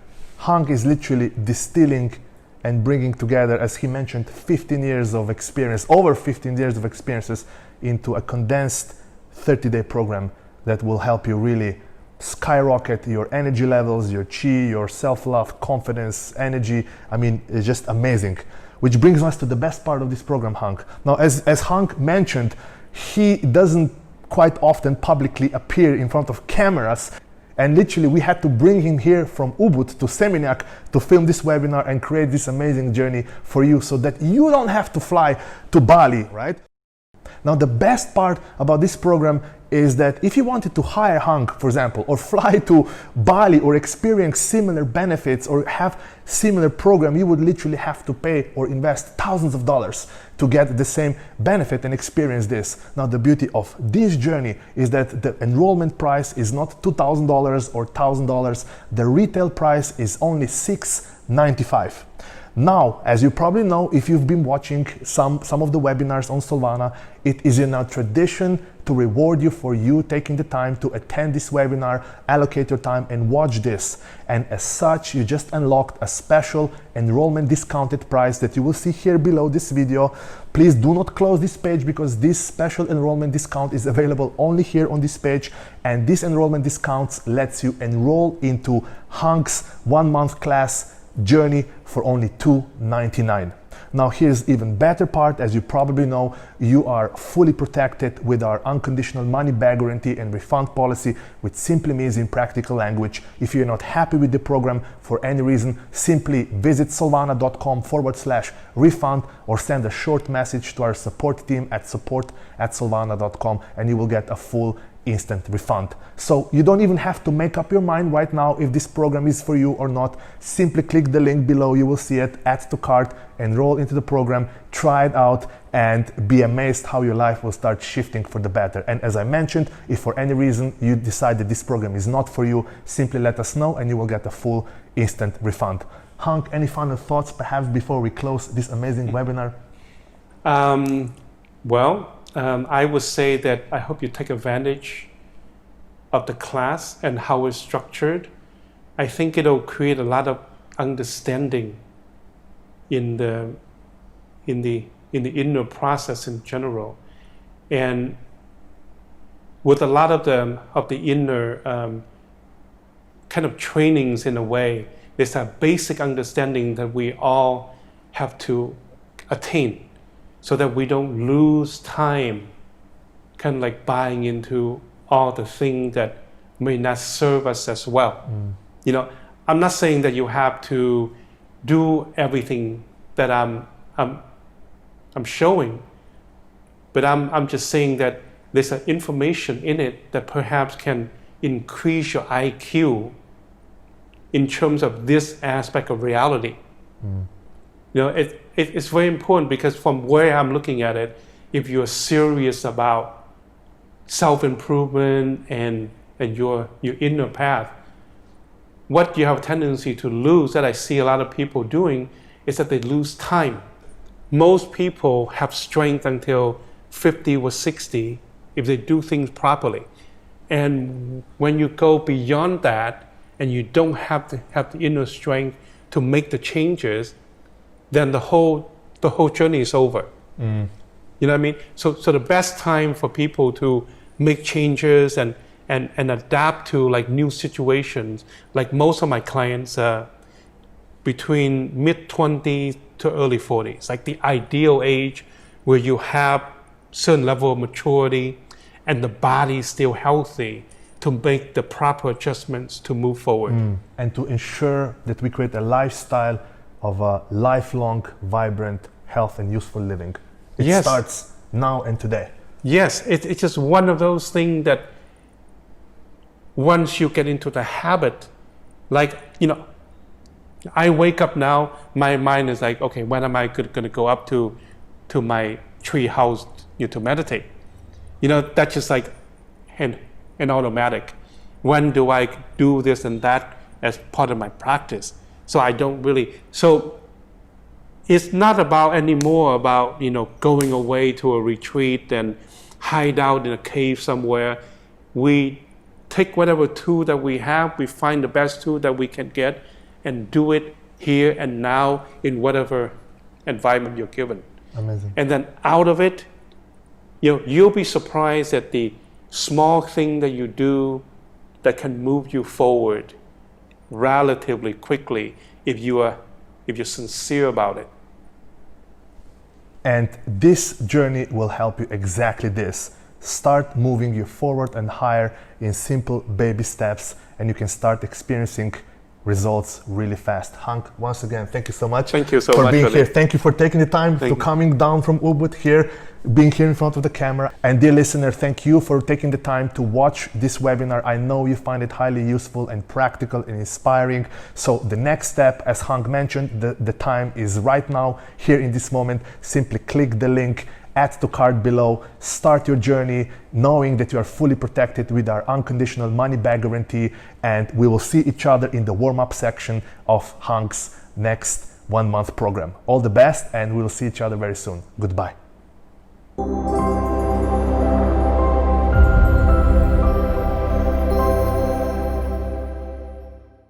Wang is literally distilling and bringing together, as he mentioned, 15 years of experience, over 15 years of experiences into a condensed 30-day program that will help you really skyrocket your energy levels, your chi, your self-love, confidence, energy. I mean, it's just amazing. Which brings us to the best part of this program, Wang. Now, as Wang mentioned, he doesn't quite often publicly appear in front of cameras. And literally, we had to bring him here from Ubud to Seminyak to film this webinar and create this amazing journey for you so that you don't have to fly to Bali, right? Now, the best part about this program is that if you wanted to hire Wang, for example, or fly to Bali or experience similar benefits or have similar program, you would literally have to pay or invest thousands of dollars to get the same benefit and experience this. Now, the beauty of this journey is that the enrollment price is not $2,000 or $1,000. The retail price is only $695. Now, as you probably know, if you've been watching some of the webinars on Soulvana, it is in our tradition to reward you for you taking the time to attend this webinar, allocate your time and watch this. And as such, you just unlocked a special enrollment discounted price that you will see here below this video. Please do not close this page because this special enrollment discount is available only here on this page. And this enrollment discounts lets you enroll into Wang's 1-month class journey for only $299. Now, here's even better part. As you probably know, you are fully protected with our unconditional money back guarantee and refund policy, which simply means in practical language, if you're not happy with the program for any reason, simply visit soulvana.com/refund or send a short message to our support team at support@soulvana.com and you will get a full instant refund. So you don't even have to make up your mind right now if this program is for you or not. Simply click the link below, you will see it, add to cart, enroll into the program, try it out, and be amazed how your life will start shifting for the better. And as I mentioned, if for any reason you decide that this program is not for you, simply let us know and you will get a full instant refund. Wang, any final thoughts perhaps before we close this amazing webinar? I would say that I hope you take advantage of the class and how it's structured. I think it'll create a lot of understanding in the inner process in general, and with a lot of the inner kind of trainings in a way, there's a basic understanding that we all have to attain, so that we don't lose time kind of like buying into all the things that may not serve us as well. You know, I'm not saying that you have to do everything that I'm showing, but I'm just saying that there's an information in it that perhaps can increase your IQ in terms of this aspect of reality. You know, it's very important because from where I'm looking at it, if you're serious about self-improvement and your inner path, what you have a tendency to lose, that I see a lot of people doing, is that they lose time. Most people have strength until 50 or 60 if they do things properly. And when you go beyond that and you don't have the inner strength to make the changes, then the whole journey is over. You know what I mean? So the best time for people to make changes and adapt to like new situations, like most of my clients, between mid-20s to early 40s, like the ideal age where you have certain level of maturity and the body is still healthy to make the proper adjustments to move forward. And to ensure that we create a lifestyle of a lifelong, vibrant, health and useful living. It starts now and today. Yes, it's just one of those things that once you get into the habit, like, you know, I wake up now, my mind is like, okay, when am I going to go up to my tree house to meditate. That's just like an automatic. When do I do this and that as part of my practice? So I don't really, so it's not anymore about, going away to a retreat and hide out in a cave somewhere. We take whatever tool that we have, we find the best tool that we can get and do it here and now in whatever environment you're given. Amazing. And then out of it, you'll be surprised at the small thing that you do that can move you forward relatively quickly if you're sincere about it. And this journey will help you exactly this. Start moving you forward and higher in simple baby steps, and you can start experiencing results really fast. Hank, once again, thank you so much. Thank you so for much being for here. this. Thank you for taking the time to coming down from Ubud here, being here in front of the camera. And dear listener, thank you for taking the time to watch this webinar. I know you find it highly useful and practical and inspiring. So the next step, as Hank mentioned, the time is right now, here in this moment. Simply click the link, add to cart below, start your journey knowing that you are fully protected with our unconditional money back guarantee, and we will see each other in the warm-up section of Hank's next 1 month program. All the best, and we will see each other very soon. Goodbye.